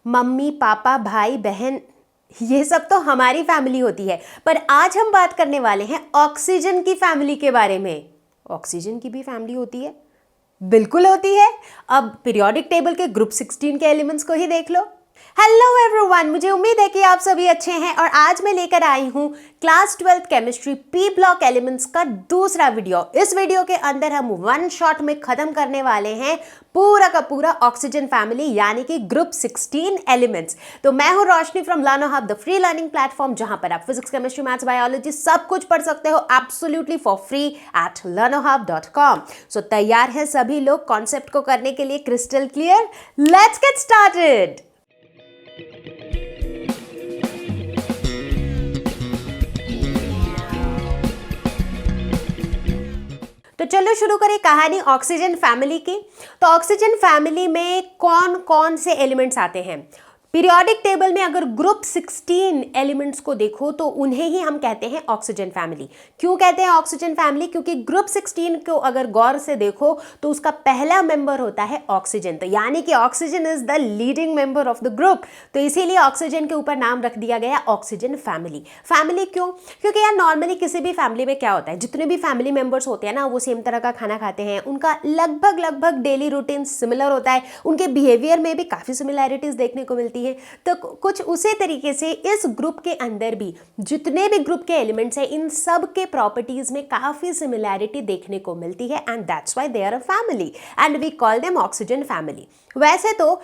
Mummy papa भाई बहन, ये सब तो हमारी फैमिली होती है। पर आज हम बात करने वाले हैं ऑक्सीजन की फैमिली के बारे में। ऑक्सीजन की भी फैमिली होती है? बिल्कुल होती है। अब पीरियोडिक टेबल के ग्रुप 16 के एलिमेंट्स को ही देख लो। हेलो एवरीवन, मुझे उम्मीद है कि आप सभी अच्छे हैं और आज मैं लेकर आई हूं class 12th chemistry P block elements का दूसरा वीडियो। इस वीडियो के अंदर हम वन शॉट में खत्म करने वाले हैं पूरा का पूरा ऑक्सीजन फैमिली यानी कि ग्रुप 16 एलिमेंट्स। तो मैं हूं Roshni from Learno Hub, the free learning platform, जहां पर आप फिजिक्स केमिस्ट्री मैथ्स बायोलॉजी सब कुछ पढ़ सकते हो absolutely for free at learnohub.com। सो तैयार हैं सभी लोग कॉन्सेप्ट को करने के लिए crystal clear? Let's get started. तो चलो शुरू करें कहानी ऑक्सीजन फैमिली की। तो ऑक्सीजन फैमिली में कौन कौन से एलिमेंट्स आते हैं? पीरियोडिक टेबल में अगर ग्रुप 16 एलिमेंट्स को देखो तो उन्हें ही हम कहते हैं ऑक्सीजन फैमिली। क्यों कहते हैं ऑक्सीजन फैमिली? क्योंकि ग्रुप 16 को अगर गौर से देखो तो उसका पहला मेंबर होता है ऑक्सीजन। तो यानी कि oxygen is the leading member of the group, तो इसीलिए ऑक्सीजन के ऊपर नाम रख दिया गया ऑक्सीजन फैमिली। फैमिली क्यों? क्योंकि यार नॉर्मली किसी भी फैमिली में क्या होता है, जितने भी फैमिली मेंबर्स होते हैं ना वो सेम तरह का खाना खाते हैं, उनका लगभग डेली रूटीन सिमिलर होता है, उनके बिहेवियर में भी काफ़ी सिमिलैरिटीज देखने को मिलती है। तो कुछ उसी तरीके से इस ग्रुप के अंदर भी जितने भी ग्रुप के एलिमेंट्स हैं इन सब के प्रॉपर्टीज में काफी सिमिलैरिटी देखने को मिलती है and that's why they are a family and we call them oxygen family. वैसे तो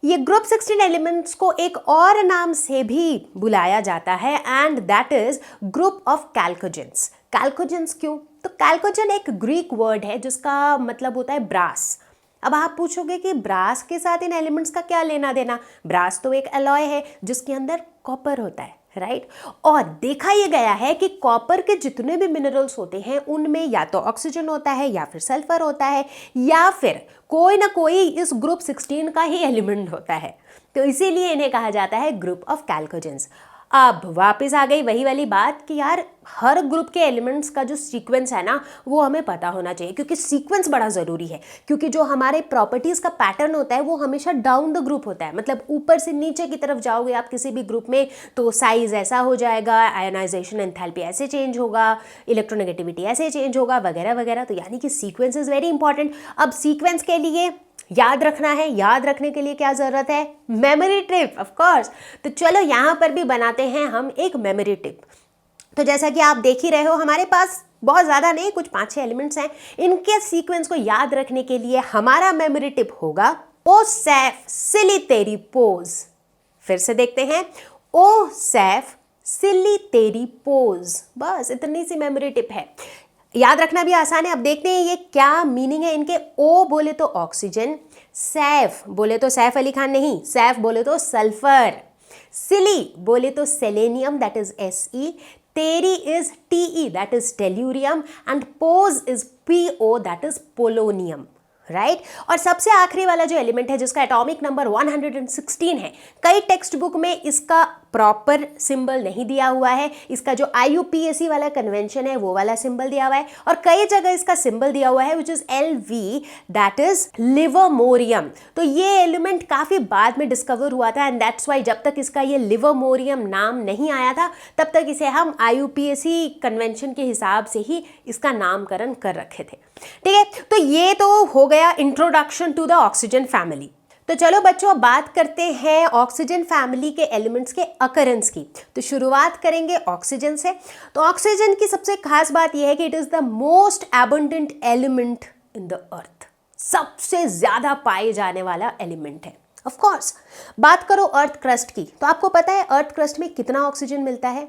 ये ग्रुप 16 एलिमेंट्स को एक और नाम से भी बुलाया जाता है and that is group of chalcogens. Chalcogens क्यों? तो कैल्कोजन एक ग्रीक वर्ड है जिसका मतलब होता है ब्रास। अब आप पूछोगे कि ब्रास के साथ इन एलिमेंट्स का क्या लेना देना? ब्रास तो एक अलॉय है जिसके अंदर कॉपर होता है, राइट? और देखा यह गया है कि कॉपर के जितने भी मिनरल्स होते हैं उनमें या तो ऑक्सीजन होता है या फिर सल्फर होता है या फिर कोई ना कोई इस ग्रुप 16 का ही एलिमेंट होता है। तो इसीलिए इन्हें कहा जाता है ग्रुप ऑफ कैल्कोजेंस। अब वापस आ गई वही वाली बात कि यार हर ग्रुप के एलिमेंट्स का जो सीक्वेंस है ना वो हमें पता होना चाहिए, क्योंकि सीक्वेंस बड़ा ज़रूरी है। क्योंकि जो हमारे प्रॉपर्टीज़ का पैटर्न होता है वो हमेशा डाउन द ग्रुप होता है, मतलब ऊपर से नीचे की तरफ जाओगे आप किसी भी ग्रुप में तो साइज ऐसा हो जाएगा, आयोनाइजेशन एंथैल्पी ऐसे चेंज होगा, इलेक्ट्रोनेगेटिविटी ऐसे चेंज होगा वगैरह वगैरह। तो यानी कि सीक्वेंस इज़ वेरी इंपॉर्टेंट। अब सीक्वेंस के लिए याद रखना है, याद रखने के लिए क्या जरूरत है? Memory tip, of course. तो चलो यहाँ पर भी बनाते हैं हम एक मेमोरी टिप। तो जैसा कि आप देख ही रहे हो हमारे पास बहुत ज़्यादा नहीं, कुछ 5-6 एलिमेंट्स हैं। इनके सीक्वेंस को याद रखने के लिए हमारा मेमोरी टिप होगा ओ सैफ सिली तेरी पोज। फिर से देखते हैं, ओ सैफ सिली तेरी पोज। बस इतनी सी मेमोरी टिप है, याद रखना भी आसान है। अब देखते हैं ये क्या मीनिंग है इनके। ओ बोले तो ऑक्सीजन, सैफ बोले तो सैफ अली खान नहीं, सैफ बोले तो सल्फर, सिली बोले तो सेलेनियम दैट इज Se, तेरी is Te that is tellurium and pose is Po that is polonium, right? और सबसे आखिरी वाला जो एलिमेंट है जिसका एटॉमिक नंबर 116 है, कई टेक्स्ट बुक में इसका प्रॉपर सिंबल नहीं दिया हुआ है, इसका जो IUPAC वाला कन्वेंशन है वो वाला सिंबल दिया हुआ है, और कई जगह इसका सिंबल दिया हुआ है which is LV that is livermorium. तो ये एलिमेंट काफ़ी बाद में डिस्कवर हुआ था एंड दैट्स वाई जब तक इसका ये लिवर्मोरियम नाम नहीं आया था तब तक इसे हम IUPAC कन्वेंशन के हिसाब से ही इसका नामकरण कर रखे थे। ठीक है, तो ये तो हो गया introduction to the oxygen family. तो चलो बच्चों बात करते हैं ऑक्सीजन फैमिली के एलिमेंट्स के अकरेंस की। तो शुरुआत करेंगे ऑक्सीजन से। तो ऑक्सीजन की सबसे खास बात यह है कि it is the most abundant element in the earth. सबसे ज्यादा पाए जाने वाला एलिमेंट है। ऑफ कोर्स बात करो अर्थ क्रस्ट की, तो आपको पता है अर्थ क्रस्ट में कितना ऑक्सीजन मिलता है?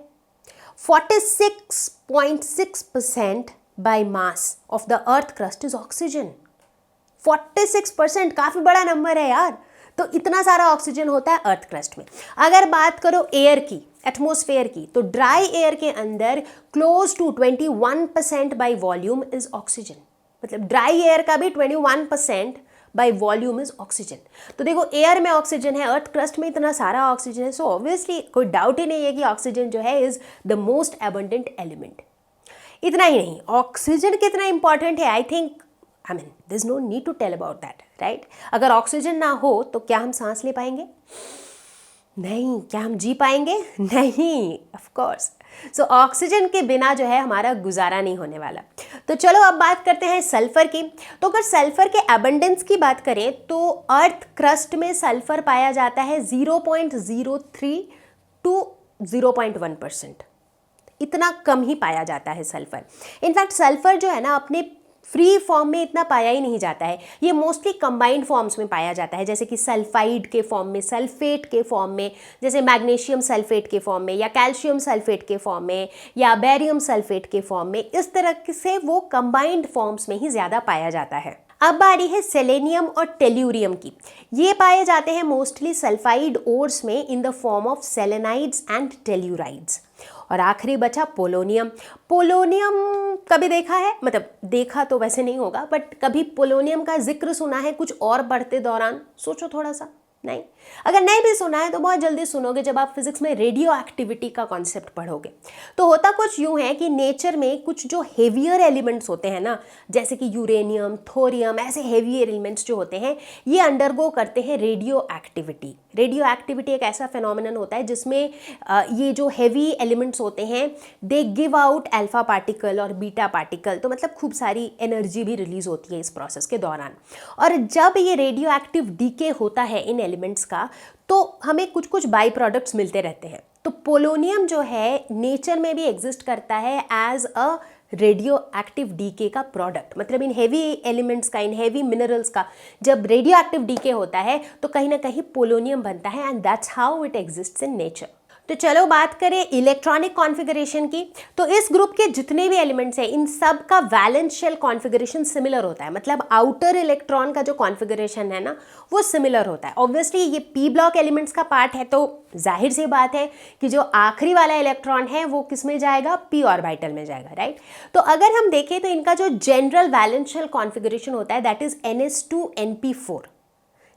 46.6% by mass of the earth crust is oxygen. 46% काफी बड़ा नंबर है यार। तो इतना सारा ऑक्सीजन होता है अर्थ क्रस्ट में। अगर बात करो एयर की, एटमॉस्फेयर की, तो ड्राई एयर के अंदर close to 21% by volume is oxygen. मतलब ड्राई एयर का भी 21% बाय वॉल्यूम इज ऑक्सीजन। तो देखो एयर में ऑक्सीजन है, अर्थ क्रस्ट में इतना सारा ऑक्सीजन है, सो ऑब्वियसली कोई डाउट ही नहीं है कि ऑक्सीजन जो है is the most abundant element. इतना ही नहीं, ऑक्सीजन कितना इंपॉर्टेंट है, I think there's no need to tell about that, right? अगर ऑक्सीजन ना हो तो क्या हम सांस ले पाएंगे? नहीं। क्या हम जी पाएंगे? नहीं, ऑफ कोर्स। सो ऑक्सीजन के बिना जो है हमारा गुजारा नहीं होने वाला। तो चलो अब बात करते हैं सल्फर की। तो अगर सल्फर के एबंडेंस की बात करें तो अर्थ क्रस्ट में सल्फर पाया जाता है 0.03 टू 0.1%। इतना कम ही पाया जाता है सल्फर। इनफैक्ट सल्फर जो है ना अपने फ्री फॉर्म में इतना पाया ही नहीं जाता है, ये मोस्टली कंबाइंड फॉर्म्स में पाया जाता है, जैसे कि सल्फाइड के फॉर्म में, सल्फेट के फॉर्म में, जैसे मैग्नीशियम सल्फेट के फॉर्म में, या कैल्शियम सल्फेट के फॉर्म में, या बेरियम सल्फेट के फॉर्म में। इस तरह से वो कंबाइंड फॉर्म्स में ही ज़्यादा पाया जाता है। अब बारी है सेलेनियम और टेल्यूरियम की। ये पाए जाते हैं मोस्टली सल्फाइड ओर्स में in the form of selenides and tellurides. और आखिरी बचा पोलोनियम। पोलोनियम कभी देखा है? मतलब देखा तो वैसे नहीं होगा, बट कभी पोलोनियम का जिक्र सुना है कुछ और पढ़ते दौरान? सोचो थोड़ा सा। नहीं। अगर नहीं भी सुना है तो बहुत जल्दी सुनोगे जब आप फिजिक्स में रेडियो एक्टिविटी का कॉन्सेप्ट पढ़ोगे। तो होता कुछ यूं है कि नेचर में कुछ जो हेवियर एलिमेंट्स होते हैं ना, जैसे कि यूरेनियम, थोरियम, ऐसे हेवियर एलिमेंट्स जो होते हैं ये अंडरगो करते हैं रेडियो एक्टिविटी। रेडियो एक्टिविटी एक ऐसा फिनोमिनन होता है जिसमें ये जो हेवी एलिमेंट्स होते हैं they give out alpha particle और बीटा पार्टिकल, तो मतलब खूब सारी एनर्जी भी रिलीज होती है इस प्रोसेस के दौरान। और जब ये रेडियो एक्टिव डीके होता है इन एलिमेंट्स का तो हमें कुछ कुछ बाई प्रोडक्ट्स मिलते रहते हैं। तो पोलोनियम जो है नेचर में भी एग्जिस्ट करता है as a radioactive decay का प्रोडक्ट। मतलब इन हेवी एलिमेंट्स का, इन हेवी मिनरल्स का जब रेडियो एक्टिव डीके होता है तो कहीं ना कहीं पोलोनियम बनता है, and that's how it exists in nature. तो चलो बात करें इलेक्ट्रॉनिक कॉन्फ़िगरेशन की। तो इस ग्रुप के जितने भी एलिमेंट्स हैं इन सब का वैलेंस शेल कॉन्फ़िगरेशन सिमिलर होता है। मतलब आउटर इलेक्ट्रॉन का जो कॉन्फ़िगरेशन है ना वो सिमिलर होता है। ऑब्वियसली ये पी ब्लॉक एलिमेंट्स का पार्ट है तो जाहिर सी बात है कि जो आखिरी वाला इलेक्ट्रॉन है वो किस में जाएगा? पी ऑर्बिटल में जाएगा, राइट। तो अगर हम देखें तो इनका जो जनरल वैलेंस शेल कॉन्फ़िगरेशन होता है दैट इज NS2Np4।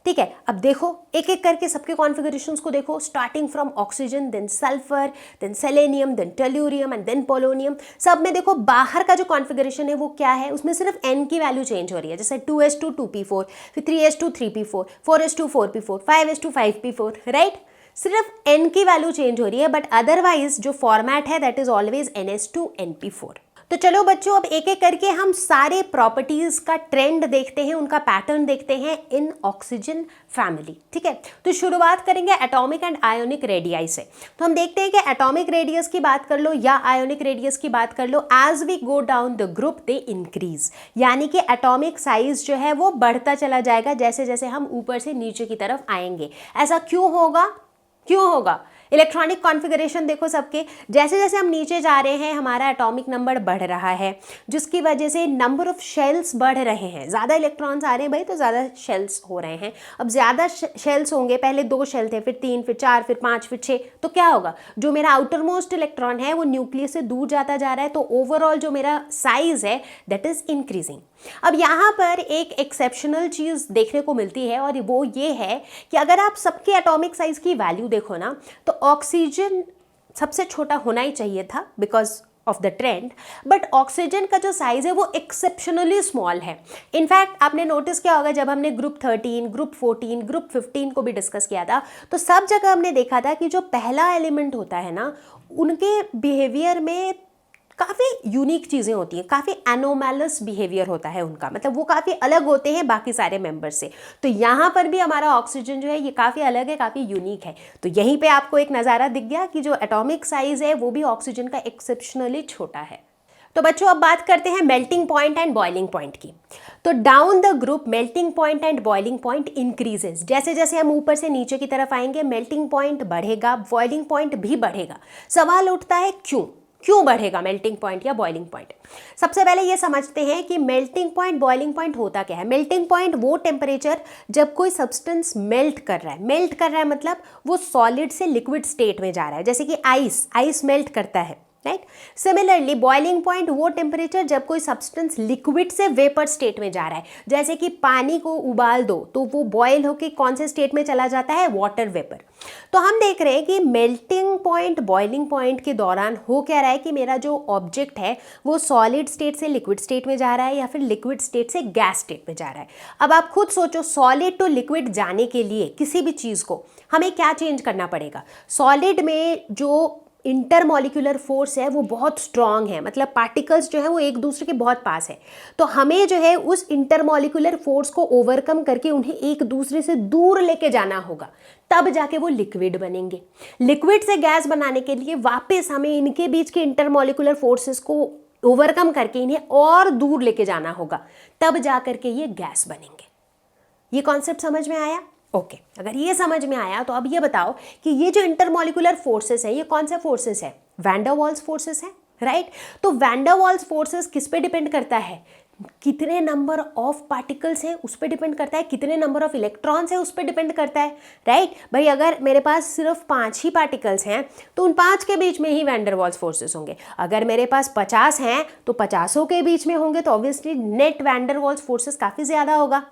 ठीक है, अब देखो एक एक करके सबके कॉन्फ़िगरेशंस को देखो, starting from oxygen, then sulphur, then selenium, then tellurium and then polonium. सब में देखो बाहर का जो कॉन्फ़िगरेशन है वो क्या है, उसमें सिर्फ n की वैल्यू चेंज हो रही है। जैसे 2s2 2p4, फिर 3s2 3p4, 4s2 4p4, 5s2 5p4, right. सिर्फ n की वैल्यू चेंज हो रही है, बट अदरवाइज जो फॉर्मेट है दैट इज ऑलवेज NS2Np4। तो चलो बच्चों अब एक एक करके हम सारे प्रॉपर्टीज का ट्रेंड देखते हैं, उनका पैटर्न देखते हैं इन ऑक्सीजन फैमिली। ठीक है, तो शुरुआत करेंगे एटॉमिक एंड आयोनिक रेडियाई से। तो हम देखते हैं कि एटॉमिक रेडियस की बात कर लो या आयोनिक रेडियस की बात कर लो, as we go down the group they increase. यानी कि एटॉमिक साइज जो है वो बढ़ता चला जाएगा जैसे जैसे हम ऊपर से नीचे की तरफ आएंगे। ऐसा क्यों होगा? क्यों होगा? इलेक्ट्रॉनिक कॉन्फ़िगरेशन देखो सबके, जैसे जैसे हम नीचे जा रहे हैं हमारा एटॉमिक नंबर बढ़ रहा है, जिसकी वजह से नंबर ऑफ शेल्स बढ़ रहे हैं। ज़्यादा इलेक्ट्रॉन्स आ रहे हैं भाई तो ज़्यादा शेल्स हो रहे हैं। अब ज़्यादा शेल्स होंगे, पहले 2 शेल थे, फिर 3, फिर 4, फिर 5, फिर 6, तो क्या होगा? जो मेरा आउटर मोस्ट इलेक्ट्रॉन है वो न्यूक्लियस से दूर जाता जा रहा है, तो ओवरऑल जो मेरा साइज है दैट इज इंक्रीजिंग। अब यहाँ पर एक एक्सेप्शनल चीज़ देखने को मिलती है और वो ये है कि अगर आप सबके एटॉमिक साइज की वैल्यू देखो ना तो ऑक्सीजन सबसे छोटा होना ही चाहिए था because of the trend, but oxygen का जो साइज है वो एक्सेप्शनली स्मॉल है। इनफैक्ट आपने नोटिस किया होगा जब हमने ग्रुप 13, ग्रुप 14, ग्रुप 15 को भी डिस्कस किया था तो सब जगह हमने देखा था कि जो पहला एलिमेंट होता है ना उनके बिहेवियर में काफ़ी यूनिक चीज़ें होती हैं, काफ़ी एनोमैलस बिहेवियर होता है उनका, मतलब वो काफ़ी अलग होते हैं बाकी सारे मेंबर्स से। तो यहाँ पर भी हमारा ऑक्सीजन जो है ये काफ़ी अलग है, काफ़ी यूनिक है। तो यहीं पे आपको एक नज़ारा दिख गया कि जो एटॉमिक साइज है वो भी ऑक्सीजन का एक्सेप्शनली छोटा है। तो बच्चों अब बात करते हैं melting point and boiling point की। तो down the group melting point and boiling point increases. जैसे जैसे हम ऊपर से नीचे की तरफ आएंगे मेल्टिंग पॉइंट बढ़ेगा, बॉइलिंग पॉइंट भी बढ़ेगा। सवाल उठता है क्यों बढ़ेगा मेल्टिंग पॉइंट या बॉइलिंग पॉइंट? सबसे पहले ये समझते हैं कि मेल्टिंग पॉइंट, बॉइलिंग पॉइंट होता क्या है। मेल्टिंग पॉइंट वो टेम्परेचर जब कोई सब्सटेंस मेल्ट कर रहा है। मेल्ट कर रहा है मतलब वो सॉलिड से लिक्विड स्टेट में जा रहा है। जैसे कि आइस मेल्ट करता है, राइट। सिमिलरली बॉइलिंग पॉइंट वो टेम्परेचर जब कोई सब्सटेंस लिक्विड से वेपर स्टेट में जा रहा है, जैसे कि पानी को उबाल दो तो वो बॉयल होकर कौन से स्टेट में चला जाता है, वाटर वेपर। तो हम देख रहे हैं कि मेल्टिंग पॉइंट बॉइलिंग पॉइंट के दौरान हो क्या रहा है कि मेरा जो ऑब्जेक्ट है वो सॉलिड स्टेट से लिक्विड स्टेट में जा रहा है या फिर लिक्विड स्टेट से गैस स्टेट में जा रहा है। अब आप खुद सोचो, सॉलिड टू लिक्विड जाने के लिए किसी भी चीज़ को हमें क्या चेंज करना पड़ेगा। सॉलिड में जो इंटरमॉलिक्यूलर फोर्स है वो बहुत स्ट्रांग है, मतलब पार्टिकल्स जो है वो एक दूसरे के बहुत पास है, तो हमें जो है उस इंटरमॉलिक्यूलर फोर्स को ओवरकम करके उन्हें एक दूसरे से दूर लेके जाना होगा, तब जाके वो लिक्विड बनेंगे। लिक्विड से गैस बनाने के लिए वापस हमें इनके बीच के इंटरमॉलिक्यूलर फोर्सेस को ओवरकम करके इन्हें और दूर लेके जाना होगा, तब जा करके ये गैस बनेंगे। ये कॉन्सेप्ट समझ में आया? ओके, अगर ये समझ में आया तो अब ये बताओ कि ये जो इंटरमॉलिक्यूलर फोर्सेस है ये कौन से फोर्सेस है, वैन डर वाल्स फोर्सेस है, राइट। तो वैन डर वाल्स फोर्सेस किस पे डिपेंड करता है, कितने नंबर ऑफ पार्टिकल्स हैं उस पर डिपेंड करता है, कितने नंबर ऑफ इलेक्ट्रॉन्स हैं उस पर डिपेंड करता है, राइट। भाई अगर मेरे पास सिर्फ 5 ही पार्टिकल्स हैं तो उन 5 के बीच में ही वैन डर वाल्स फोर्सेस होंगे। अगर मेरे पास 50 हैं तो 50 के बीच में होंगे, तो obviously net van der Waals forces काफ़ी ज़्यादा होगा।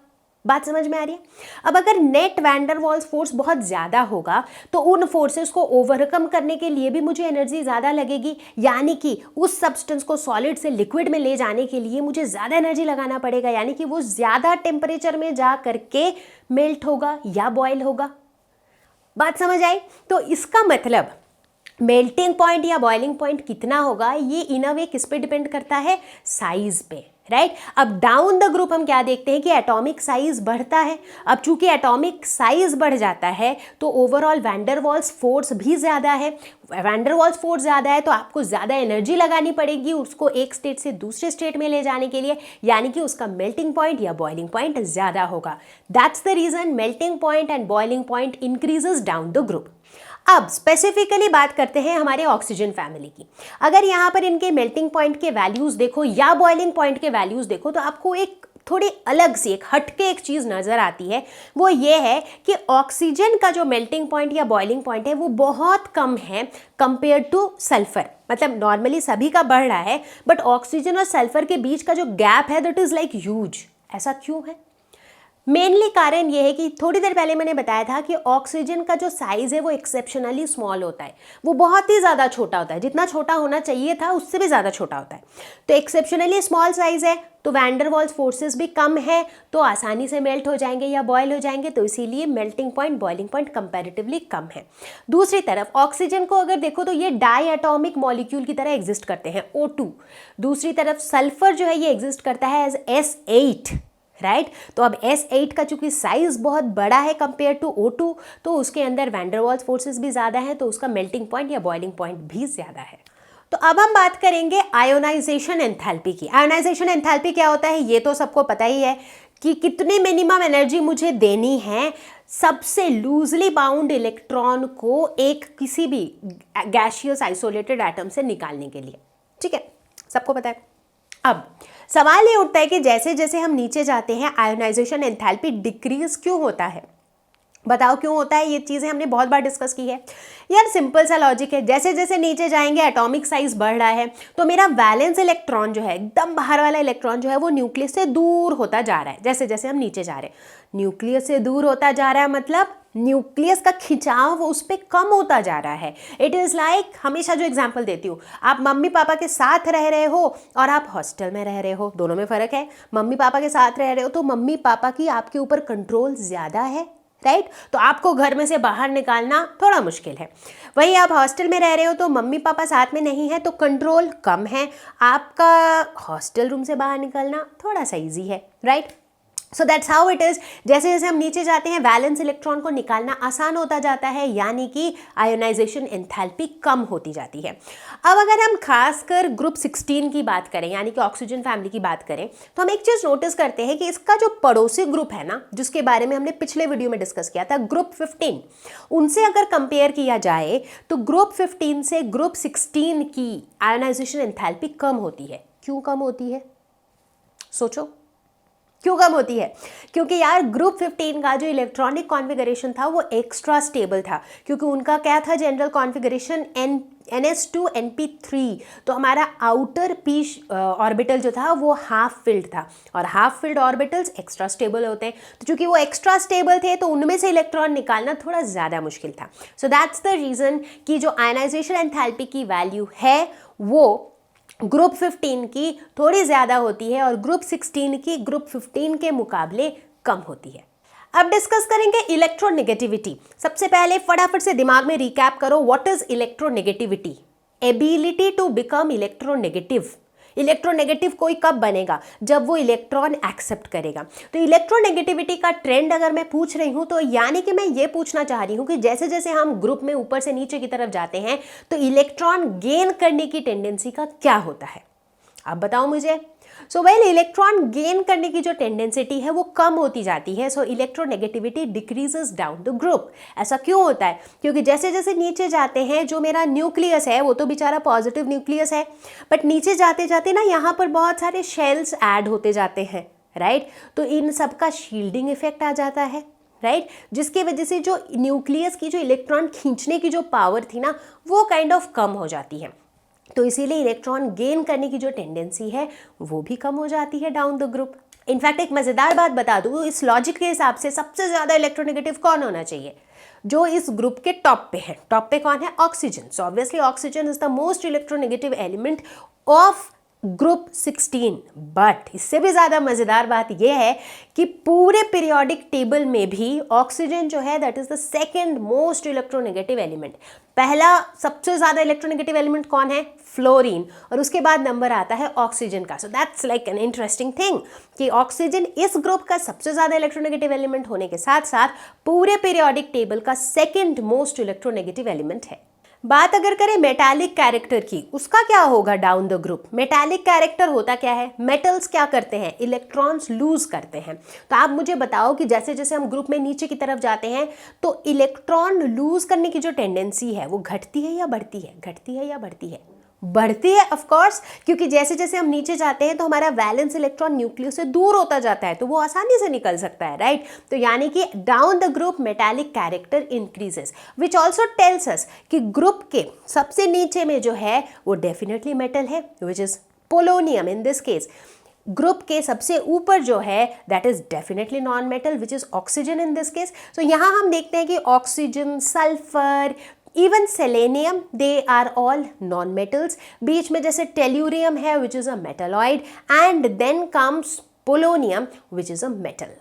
बात समझ में आ रही है? अब अगर net van der Waals force बहुत ज़्यादा होगा तो उन फोर्सेस को ओवरकम करने के लिए भी मुझे एनर्जी ज़्यादा लगेगी, यानी कि उस सब्सटेंस को सॉलिड से लिक्विड में ले जाने के लिए मुझे ज़्यादा एनर्जी लगाना पड़ेगा, यानी कि वो ज़्यादा टेम्परेचर में जा करके मेल्ट होगा या बॉयल होगा। बात समझ आई? तो इसका मतलब मेल्टिंग पॉइंट या बॉइलिंग पॉइंट कितना होगा ये इन अ वे किस पे डिपेंड करता है, साइज पे, राइट। अब डाउन द ग्रुप हम क्या देखते हैं कि एटॉमिक साइज बढ़ता है। अब चूंकि एटॉमिक साइज बढ़ जाता है तो overall van der Waals force भी ज़्यादा है। वैन डर वाल्स फोर्स ज़्यादा है तो आपको ज़्यादा एनर्जी लगानी पड़ेगी उसको एक स्टेट से दूसरे स्टेट में ले जाने के लिए, यानी कि उसका मेल्टिंग पॉइंट या बॉइलिंग पॉइंट ज़्यादा होगा। That's the reason melting point and boiling point increases down the group. अब स्पेसिफिकली बात करते हैं हमारे ऑक्सीजन फैमिली की। अगर यहाँ पर इनके मेल्टिंग पॉइंट के वैल्यूज़ देखो या बॉइलिंग पॉइंट के वैल्यूज़ देखो तो आपको एक थोड़ी अलग सी एक हटके एक चीज़ नज़र आती है। वो ये है कि ऑक्सीजन का जो मेल्टिंग पॉइंट या बॉइलिंग पॉइंट है वो बहुत कम है कंपेयर टू सल्फर। मतलब नॉर्मली सभी का बढ़ रहा है, बट ऑक्सीजन और सल्फर के बीच का जो गैप है दैट इज़ लाइक ह्यूज। ऐसा क्यों है? मेनली कारण ये है कि थोड़ी देर पहले मैंने बताया था कि ऑक्सीजन का जो साइज़ है वो एक्सेप्शनली स्मॉल होता है, वो बहुत ही ज़्यादा छोटा होता है, जितना छोटा होना चाहिए था उससे भी ज़्यादा छोटा होता है। तो एक्सेप्शनली स्मॉल साइज़ है तो वैन डर वाल्स फोर्सेस भी कम है, तो आसानी से मेल्ट हो जाएंगे या बॉयल हो जाएंगे, तो इसीलिए melting point boiling point comparatively कम है। दूसरी तरफ ऑक्सीजन को अगर देखो तो ये डाई एटॉमिक मॉलिक्यूल की तरह एग्जिस्ट करते हैं, O2। दूसरी तरफ सल्फर जो है ये एग्जिस्ट करता है एज S8, राइट। तो अब S8 का चूंकि साइज बहुत बड़ा है कंपेयर टू O2, तो उसके अंदर वैन डर वाल्स फोर्सेस भी ज़्यादा हैं, तो उसका मेल्टिंग पॉइंट या बॉइलिंग पॉइंट भी ज़्यादा है। तो अब हम बात करेंगे आयोनाइजेशन एंथैल्पी की। आयोनाइजेशन एंथैल्पी क्या होता है ये तो सबको पता ही है कि कितने मिनिमम एनर्जी मुझे देनी है सबसे लूजली बाउंड इलेक्ट्रॉन को एक किसी भी गैशियस आइसोलेटेड एटम से निकालने के लिए, ठीक है, सबको पता है। अब सवाल ये उठता है कि जैसे जैसे हम नीचे जाते हैं आयोनाइजेशन एंथैल्पी डिक्रीज क्यों होता है? बताओ क्यों होता है? ये चीज़ें हमने बहुत बार डिस्कस की है यार। सिंपल सा लॉजिक है, जैसे जैसे नीचे जाएंगे एटॉमिक साइज बढ़ रहा है तो मेरा वैलेंस इलेक्ट्रॉन जो है, एकदम बाहर वाला इलेक्ट्रॉन जो है वो न्यूक्लियस से दूर होता जा रहा है। जैसे जैसे हम नीचे जा रहे हैं न्यूक्लियस से दूर होता जा रहा है, मतलब न्यूक्लियस का खिंचाव उस पर कम होता जा रहा है। इट इज़ लाइक, हमेशा जो एग्जांपल देती हूँ, आप मम्मी पापा के साथ रह रहे हो और आप हॉस्टल में रह रहे हो, दोनों में फ़र्क है। मम्मी पापा के साथ रह रहे हो तो मम्मी पापा की आपके ऊपर कंट्रोल ज़्यादा है, राइट। तो आपको घर में से बाहर निकालना थोड़ा मुश्किल है। वहीं आप हॉस्टल में रह रहे हो तो मम्मी पापा साथ में नहीं है तो कंट्रोल कम है, आपका हॉस्टल रूम से बाहर निकलना थोड़ा सा ईजी है, right. So that's how it is. जैसे जैसे हम नीचे जाते हैं वैलेंस इलेक्ट्रॉन को निकालना आसान होता जाता है, यानी कि आयोनाइजेशन एंथैल्पी कम होती जाती है। अब अगर हम खासकर ग्रुप 16 की बात करें, यानी कि ऑक्सीजन फैमिली की बात करें, तो हम एक चीज़ नोटिस करते हैं कि इसका जो पड़ोसी ग्रुप है ना, जिसके बारे में हमने पिछले वीडियो में डिस्कस किया था, ग्रुप 15, उनसे अगर कंपेयर किया जाए तो ग्रुप 15 से ग्रुप 16 की आयोनाइजेशन एंथैल्पी कम होती है। क्यों कम होती है? सोचो। क्यों कम होती है? क्योंकि यार ग्रुप 15 का जो इलेक्ट्रॉनिक कॉन्फ़िगरेशन था वो एक्स्ट्रा स्टेबल था, क्योंकि उनका क्या था जनरल कॉन्फ़िगरेशन NS2 NP3। तो हमारा आउटर पी ऑर्बिटल जो था वो हाफ फिल्ड था, और half filled orbitals extra stable होते हैं। तो चूंकि वो एक्स्ट्रा स्टेबल थे तो उनमें से इलेक्ट्रॉन निकालना थोड़ा ज़्यादा मुश्किल था। सो दैट्स द रीज़न कि जो आयनाइजेशन एंथैल्पी की वैल्यू है वो ग्रुप 15 की थोड़ी ज़्यादा होती है और ग्रुप 16 की ग्रुप 15 के मुकाबले कम होती है। अब डिस्कस करेंगे इलेक्ट्रोनेगेटिविटी। सबसे पहले फटाफट से दिमाग में रिकैप करो, what is electronegativity? Ability to become electronegative. Electronegative कोई कब बनेगा? जब वो इलेक्ट्रॉन एक्सेप्ट करेगा। तो इलेक्ट्रोनेगेटिविटी का ट्रेंड अगर मैं पूछ रही हूं तो यानी कि मैं ये पूछना चाह रही हूं कि जैसे जैसे हम ग्रुप में ऊपर से नीचे की तरफ जाते हैं तो इलेक्ट्रॉन गेन करने की टेंडेंसी का क्या होता है? अब बताओ मुझे। सो वेल, इलेक्ट्रॉन गेन करने की जो टेंडेंसिटी है वो कम होती जाती है। So electronegativity decreases down the group. ऐसा क्यों होता है? क्योंकि जैसे जैसे नीचे जाते हैं जो मेरा न्यूक्लियस है वो तो बेचारा पॉजिटिव न्यूक्लियस है, बट नीचे जाते जाते ना यहाँ पर बहुत सारे शेल्स ऐड होते जाते हैं, राइट? तो इन सब का शील्डिंग इफेक्ट आ जाता है, राइट? जिसकी वजह से जो न्यूक्लियस की जो इलेक्ट्रॉन खींचने की जो पावर थी ना वो काइंड ऑफ कम हो जाती है। तो इसीलिए इलेक्ट्रॉन गेन करने की जो टेंडेंसी है वो भी कम हो जाती है डाउन द ग्रुप। इनफैक्ट एक मज़ेदार बात बता दूँ, इस लॉजिक के हिसाब से सबसे ज़्यादा इलेक्ट्रोनेगेटिव कौन होना चाहिए? जो इस ग्रुप के टॉप पे है। टॉप पे कौन है? Oxygen. So obviously oxygen is the most electronegative element of group 16। But इससे भी ज़्यादा मज़ेदार बात यह है कि पूरे पीरियोडिक टेबल में भी ऑक्सीजन जो है that is the second most electronegative element. पहला सबसे ज़्यादा इलेक्ट्रोनेगेटिव एलिमेंट कौन है? फ्लोरीन। और उसके बाद नंबर आता है ऑक्सीजन का। So that's like an interesting thing कि ऑक्सीजन इस ग्रुप का सबसे ज़्यादा इलेक्ट्रोनेगेटिव एलिमेंट होने के साथ साथ पूरे पीरियोडिक टेबल का सेकेंड मोस्ट इलेक्ट्रोनेगेटिव एलिमेंट है। बात अगर करें मेटालिक कैरेक्टर की, उसका क्या होगा down the group? Metallic character होता क्या है? मेटल्स क्या करते हैं? इलेक्ट्रॉन्स लूज करते हैं। तो आप मुझे बताओ कि जैसे जैसे हम ग्रुप में नीचे की तरफ जाते हैं तो इलेक्ट्रॉन लूज करने की जो टेंडेंसी है वो घटती है या बढ़ती है? घटती है या बढ़ती है? बढ़ती है ऑफ कोर्स, क्योंकि जैसे जैसे हम नीचे जाते हैं तो हमारा वैलेंस इलेक्ट्रॉन न्यूक्लियस से दूर होता जाता है तो वो आसानी से निकल सकता है, राइट? तो यानी कि down the group metallic character increases, which also tells अस कि ग्रुप के सबसे नीचे में जो है वो डेफिनेटली मेटल है, which is polonium in this case. Group के सबसे ऊपर जो है that is definitely non metal, which is oxygen in this case. So यहाँ हम देखते हैं कि oxygen, sulphur, even selenium, they are all non metals. बीच में जैसे टेल्यूरियम है which is a metalloid, and then comes polonium which is a metal.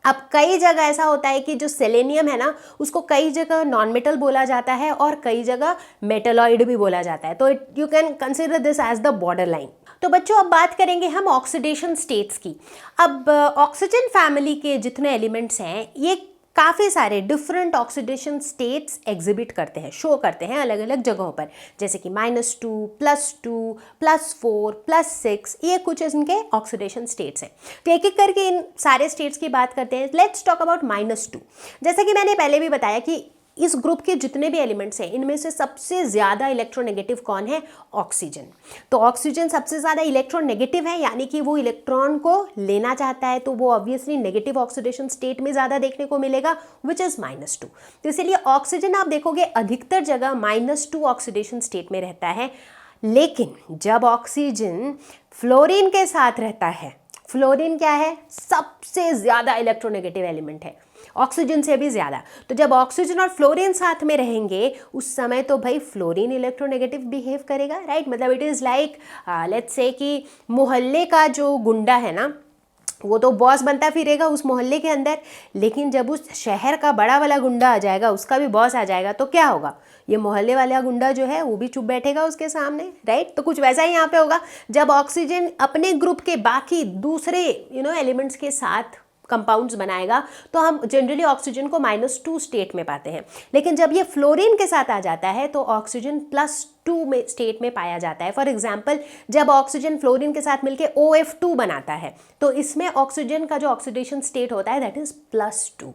अब कई जगह ऐसा होता है कि जो सेलेनियम है ना उसको कई जगह नॉन मेटल बोला जाता है और कई जगह मेटलॉइड भी बोला जाता है। तो you can consider this as the border line. तो बच्चों अब बात करेंगे हम ऑक्सीडेशन स्टेट्स की। अब ऑक्सीजन फैमिली के जितने एलिमेंट्स हैं ये काफ़ी सारे डिफरेंट ऑक्सीडेशन स्टेट्स एग्जिबिट करते हैं, शो करते हैं अलग अलग जगहों पर, जैसे कि -2, +2, +4, +6, ये कुछ इनके ऑक्सीडेशन स्टेट्स हैं। तो एक एक करके इन सारे स्टेट्स की बात करते हैं। Let's talk about -2। जैसा कि मैंने पहले भी बताया कि इस ग्रुप के जितने भी एलिमेंट्स हैं इनमें से सबसे ज़्यादा इलेक्ट्रोनेगेटिव कौन है? ऑक्सीजन। तो ऑक्सीजन सबसे ज़्यादा इलेक्ट्रोनेगेटिव है, यानी कि वो इलेक्ट्रॉन को लेना चाहता है तो वो ऑब्वियसली नेगेटिव ऑक्सीडेशन स्टेट में ज़्यादा देखने को मिलेगा, विच इज़ -2। तो इसीलिए ऑक्सीजन आप देखोगे अधिकतर जगह -2 ऑक्सीडेशन स्टेट में रहता है। लेकिन जब ऑक्सीजन फ्लोरीन के साथ रहता है, फ्लोरीन क्या है? सबसे ज़्यादा इलेक्ट्रोनेगेटिव एलिमेंट है, ऑक्सीजन से भी ज़्यादा। तो जब ऑक्सीजन और फ्लोरीन साथ में रहेंगे उस समय तो भाई फ्लोरीन इलेक्ट्रोनेगेटिव बिहेव करेगा, राइट? मतलब it is like let's say कि मोहल्ले का जो गुंडा है ना वो तो बॉस बनता फिरेगा उस मोहल्ले के अंदर, लेकिन जब उस शहर का बड़ा वाला गुंडा आ जाएगा, उसका भी बॉस आ जाएगा, तो क्या होगा? ये मोहल्ले वाला गुंडा जो है वो भी चुप बैठेगा उसके सामने, राइट? तो कुछ वैसा ही यहाँ पे होगा। जब ऑक्सीजन अपने ग्रुप के बाकी दूसरे एलिमेंट्स के साथ कंपाउंड्स बनाएगा तो हम जनरली ऑक्सीजन को -2 स्टेट में पाते हैं, लेकिन जब ये फ्लोरीन के साथ आ जाता है तो ऑक्सीजन +2 में स्टेट में पाया जाता है। फॉर एग्जांपल जब ऑक्सीजन फ्लोरीन के साथ मिलके OF2 बनाता है तो इसमें ऑक्सीजन का जो ऑक्सीडेशन स्टेट होता है दैट इज +2।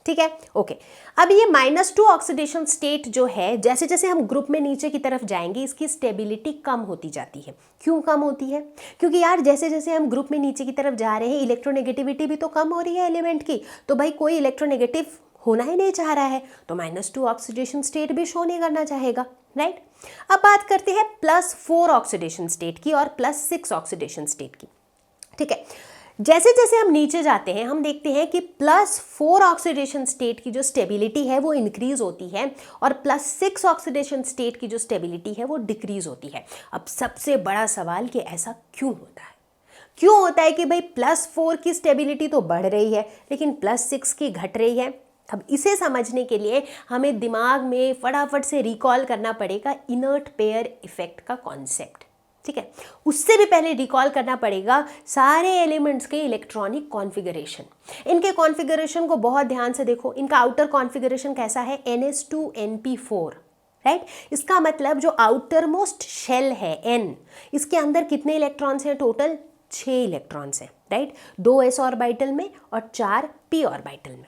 ठीक है, ओके। अब ये -2 ऑक्सीडेशन स्टेट जो है, जैसे जैसे हम ग्रुप में नीचे की तरफ जाएंगे इसकी स्टेबिलिटी कम होती जाती है। क्यों कम होती है? क्योंकि यार जैसे जैसे हम ग्रुप में नीचे की तरफ जा रहे हैं इलेक्ट्रोनेगेटिविटी भी तो कम हो रही है एलिमेंट की, तो भाई कोई इलेक्ट्रोनेगेटिव होना ही नहीं चाह रहा है, तो -2 ऑक्सीडेशन स्टेट भी शो नहीं करना चाहेगा, राइट। अब बात करते हैं +4 ऑक्सीडेशन स्टेट की और +6 ऑक्सीडेशन स्टेट की, ठीक है। जैसे जैसे हम नीचे जाते हैं हम देखते हैं कि +4 ऑक्सीडेशन स्टेट की जो स्टेबिलिटी है वो इंक्रीज होती है और +6 ऑक्सीडेशन स्टेट की जो स्टेबिलिटी है वो डिक्रीज होती है। अब सबसे बड़ा सवाल कि ऐसा क्यों होता है? क्यों होता है कि भाई +4 की स्टेबिलिटी तो बढ़ रही है लेकिन +6 की घट रही है? अब इसे समझने के लिए हमें दिमाग में फटाफट से रिकॉल करना पड़ेगा इनर्ट पेयर इफेक्ट का कॉन्सेप्ट, ठीक है। उससे भी पहले रिकॉल करना पड़ेगा सारे एलिमेंट्स के इलेक्ट्रॉनिक कॉन्फ़िगरेशन। इनके कॉन्फ़िगरेशन को बहुत ध्यान से देखो। इनका आउटर कॉन्फ़िगरेशन कैसा है? NH2NP4, right. इसका मतलब जो आउटर मोस्ट शेल है N, इसके अंदर कितने इलेक्ट्रॉन्स हैं? टोटल 6 इलेक्ट्रॉन्स हैं, राइट। 2 s ऑर्बिटल में और 4 p ऑर्बिटल में,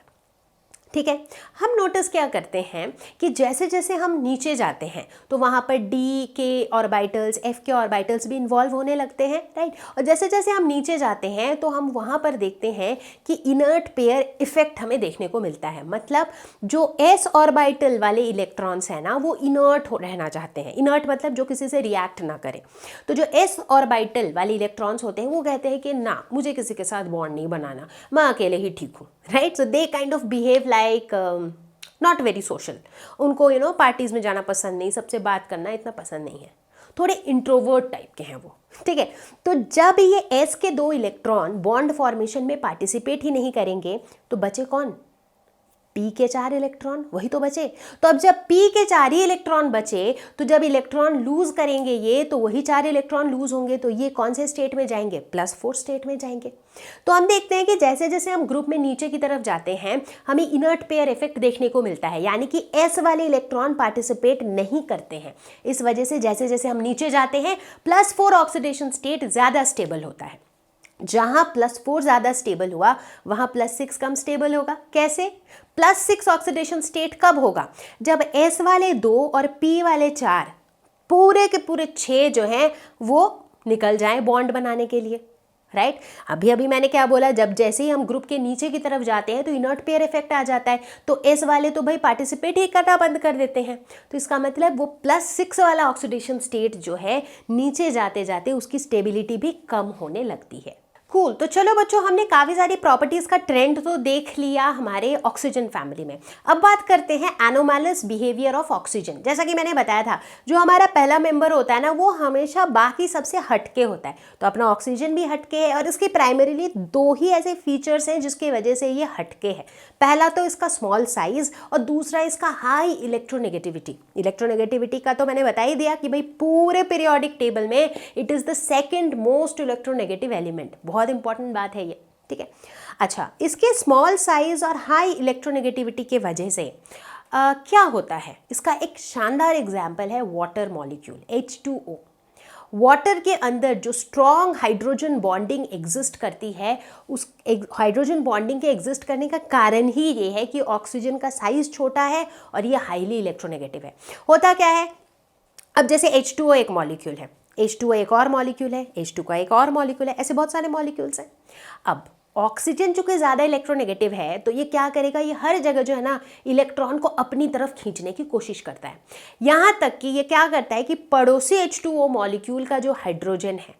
ठीक है। हम नोटिस क्या करते हैं कि जैसे जैसे हम नीचे जाते हैं तो वहाँ पर D के ऑर्बिटल्स, F के ऑर्बिटल्स भी इन्वॉल्व होने लगते हैं, राइट। और जैसे जैसे हम नीचे जाते हैं तो हम वहाँ पर देखते हैं कि इनर्ट पेयर इफेक्ट हमें देखने को मिलता है। मतलब जो S ऑर्बिटल वाले इलेक्ट्रॉन्स हैं ना वो इनर्ट रहना चाहते हैं। इनर्ट मतलब जो किसी से रिएक्ट ना करे। तो जो S ऑर्बिटल वाले इलेक्ट्रॉन्स होते हैं वो कहते हैं कि ना, मुझे किसी के साथ बॉन्ड नहीं बनाना, मैं अकेले ही ठीक हूँ, right. So they kind of behave like not very social. उनको पार्टीज में जाना पसंद नहीं, सबसे बात करना इतना पसंद नहीं है, थोड़े इंट्रोवर्ट टाइप के हैं वो, ठीक है। तो जब ये S के 2 इलेक्ट्रॉन बॉन्ड फॉर्मेशन में पार्टिसिपेट ही नहीं करेंगे तो बचे कौन? P के 4 इलेक्ट्रॉन, वही तो बचे। तो अब जब P के 4 ही इलेक्ट्रॉन बचे तो जब इलेक्ट्रॉन लूज करेंगे ये, तो वही 4 इलेक्ट्रॉन लूज होंगे, तो ये कौन से स्टेट में जाएंगे? +4 स्टेट में जाएंगे। तो हम देखते हैं कि जैसे जैसे हम ग्रुप में नीचे की तरफ जाते हैं हमें इनर्ट पेयर इफेक्ट देखने को मिलता है, यानी कि S वाले इलेक्ट्रॉन पार्टिसिपेट नहीं करते हैं। इस वजह से जैसे जैसे हम नीचे जाते हैं +4 ऑक्सीडेशन स्टेट ज़्यादा स्टेबल होता है। जहां +4 ज़्यादा स्टेबल हुआ वहां +6 कम स्टेबल होगा। कैसे? +6 ऑक्सीडेशन स्टेट कब होगा? जब S वाले 2 और P वाले 4 पूरे के पूरे 6 जो हैं वो निकल जाएं बॉन्ड बनाने के लिए, राइट। अभी अभी मैंने क्या बोला? जब जैसे ही हम ग्रुप के नीचे की तरफ जाते हैं तो इनर्ट पेयर इफेक्ट आ जाता है, तो S वाले तो भाई पार्टिसिपेट ही करना बंद कर देते हैं। तो इसका मतलब वो +6 वाला ऑक्सीडेशन स्टेट जो है नीचे जाते जाते उसकी स्टेबिलिटी भी कम होने लगती है। कूल। तो चलो बच्चों, हमने काफ़ी सारी प्रॉपर्टीज़ का ट्रेंड तो देख लिया हमारे ऑक्सीजन फैमिली में। अब बात करते हैं एनोमैलस बिहेवियर ऑफ ऑक्सीजन। जैसा कि मैंने बताया था, जो हमारा पहला मेंबर होता है ना वो हमेशा बाकी सबसे हटके होता है। तो अपना ऑक्सीजन भी हटके है और इसके प्राइमरीली 2 ही ऐसे फीचर्स हैं जिसकी वजह से ये हटके है। पहला तो इसका स्मॉल साइज और दूसरा इसका हाई इलेक्ट्रोनेगेटिविटी। इलेक्ट्रोनेगेटिविटी का तो मैंने बता ही दिया कि भाई पूरे पीरियोडिक टेबल में it is the second most electronegative element. बहुत इंपॉर्टेंट बात है ये, ठीक है। अच्छा, इसके स्मॉल साइज और हाई इलेक्ट्रोनेगेटिविटी के वजह से क्या होता है? इसका एक शानदार एग्जाम्पल है वाटर मॉलिक्यूल H2O। वाटर के अंदर जो स्ट्रॉन्ग हाइड्रोजन बॉन्डिंग एग्जिस्ट करती है, उस हाइड्रोजन बॉन्डिंग के एग्जिस्ट करने का कारण ही ये है कि ऑक्सीजन का साइज छोटा है और ये हाईली इलेक्ट्रोनेगेटिव है। होता क्या है? अब जैसे H2O एक मॉलिक्यूल है, H2O एक और मॉलिक्यूल है, H2 का एक और मॉलिक्यूल है, ऐसे बहुत सारे मॉलिक्यूल्स हैं। अब ऑक्सीजन चूंकि ज़्यादा इलेक्ट्रोनेगेटिव है तो ये क्या करेगा? ये हर जगह जो है ना इलेक्ट्रॉन को अपनी तरफ खींचने की कोशिश करता है। यहाँ तक कि ये क्या करता है कि पड़ोसी H2O मॉलिक्यूल का जो हाइड्रोजन है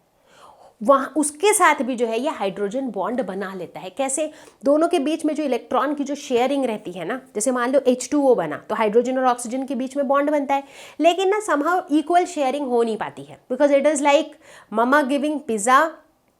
वहाँ उसके साथ भी जो है ये हाइड्रोजन बॉन्ड बना लेता है। कैसे? दोनों के बीच में जो इलेक्ट्रॉन की जो शेयरिंग रहती है ना, जैसे मान लो H2O बना तो हाइड्रोजन और ऑक्सीजन के बीच में बॉन्ड बनता है, लेकिन ना समहाउ इक्वल शेयरिंग हो नहीं पाती है, because it is like mama giving pizza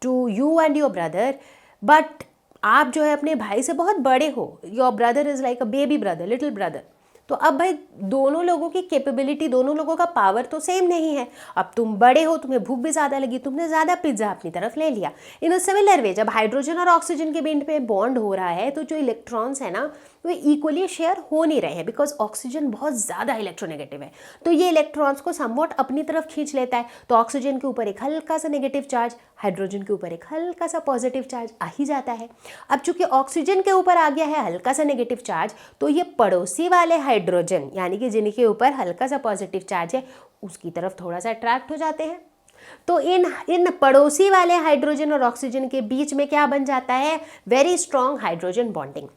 to you and your brother, but आप जो है अपने भाई से बहुत बड़े हो, your brother is like a baby brother, little brother. तो अब भाई दोनों लोगों की कैपेबिलिटी, दोनों लोगों का पावर तो सेम नहीं है। अब तुम बड़े हो, तुम्हें भूख भी ज़्यादा लगी, तुमने ज़्यादा पिज्ज़ा अपनी तरफ ले लिया। इन अ सिमिलर वे जब हाइड्रोजन और ऑक्सीजन के बीच में बॉन्ड हो रहा है तो जो इलेक्ट्रॉन्स है ना वो इक्वली शेयर हो नहीं रहे हैं, बिकॉज ऑक्सीजन बहुत ज़्यादा इलेक्ट्रोनेगेटिव है। तो ये इलेक्ट्रॉन्स को समवॉट अपनी तरफ खींच लेता है। तो ऑक्सीजन के ऊपर एक हल्का सा नेगेटिव चार्ज, हाइड्रोजन के ऊपर एक हल्का सा पॉजिटिव चार्ज आ ही जाता है। अब चूंकि ऑक्सीजन के ऊपर आ गया है हल्का सा नेगेटिव चार्ज, तो ये पड़ोसी वाले हाइड्रोजन यानी कि जिनके ऊपर हल्का सा पॉजिटिव चार्ज है उसकी तरफ थोड़ा सा अट्रैक्ट हो जाते हैं। तो इन पड़ोसी वाले हाइड्रोजन और ऑक्सीजन के बीच में क्या बन जाता है? Very strong hydrogen bonding.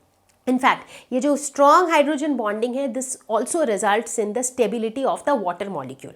In fact ये जो स्ट्रॉन्ग हाइड्रोजन बॉन्डिंग है, this also results in the stability of the water molecule.